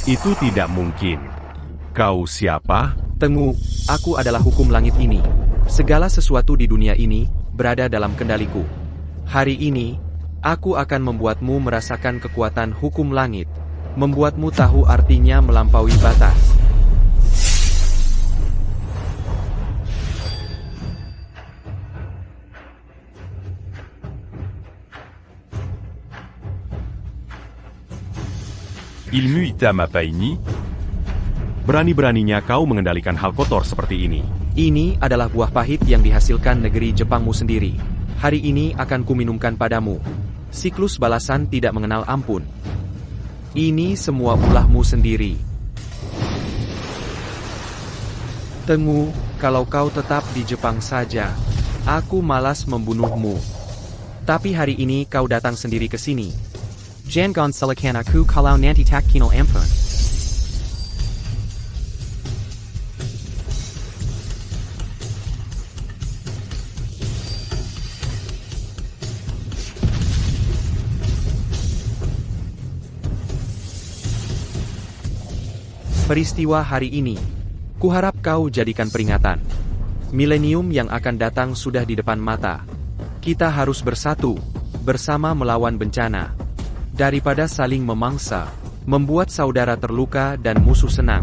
Speaker 11: Itu tidak mungkin. Kau siapa?
Speaker 3: Tenggu, aku adalah hukum langit ini. Segala sesuatu di dunia ini berada dalam kendaliku. Hari ini, aku akan membuatmu merasakan kekuatan hukum langit. Membuatmu tahu artinya melampaui batas.
Speaker 11: Ilmu hitam apa ini? Berani-beraninya kau mengendalikan hal kotor seperti ini.
Speaker 3: Ini adalah buah pahit yang dihasilkan negeri Jepangmu sendiri. Hari ini akan kuminumkan padamu. Siklus balasan tidak mengenal ampun. Ini semua ulahmu sendiri. Tenggu, kalau kau tetap di Jepang saja, aku malas membunuhmu. Tapi hari ini kau datang sendiri ke sini.
Speaker 9: Jangan salahkan aku kalau nanti tak kenal ampun.
Speaker 3: Peristiwa hari ini, kuharap kau jadikan peringatan. Milenium yang akan datang sudah di depan mata. Kita harus bersatu, bersama melawan bencana. Daripada saling memangsa, membuat saudara terluka dan musuh senang.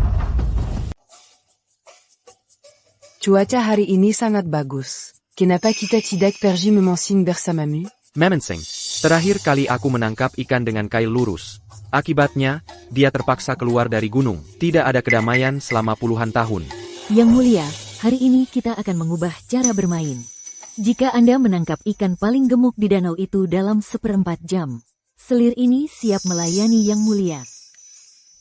Speaker 12: Cuaca hari ini sangat bagus. Kenapa kita tidak pergi memancing bersamamu?
Speaker 3: Memancing. Terakhir kali aku menangkap ikan dengan kail lurus. Akibatnya, dia terpaksa keluar dari gunung. Tidak ada kedamaian selama puluhan tahun.
Speaker 8: Yang mulia, hari ini kita akan mengubah cara bermain. Jika Anda menangkap ikan paling gemuk di danau itu dalam 1/4 jam, selir ini siap melayani Yang Mulia.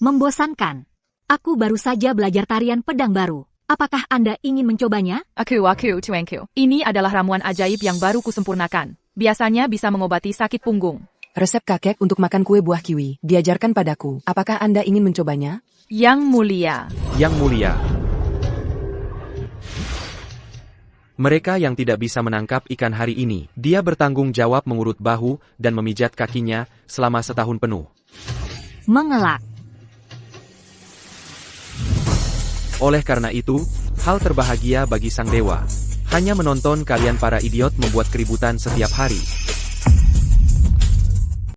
Speaker 18: Membosankan. Aku baru saja belajar tarian pedang baru. Apakah Anda ingin mencobanya?
Speaker 16: Aku, tuanku. Ini adalah ramuan ajaib yang baru kusempurnakan. Biasanya bisa mengobati sakit punggung.
Speaker 12: Resep kakek untuk makan kue buah kiwi diajarkan padaku. Apakah Anda ingin mencobanya?
Speaker 16: Yang Mulia.
Speaker 3: Yang Mulia. Mereka yang tidak bisa menangkap ikan hari ini, dia bertanggung jawab mengurut bahu dan memijat kakinya selama setahun penuh.
Speaker 18: Mengelak.
Speaker 3: Oleh karena itu, hal terbahagia bagi sang dewa, hanya menonton kalian para idiot membuat keributan setiap hari.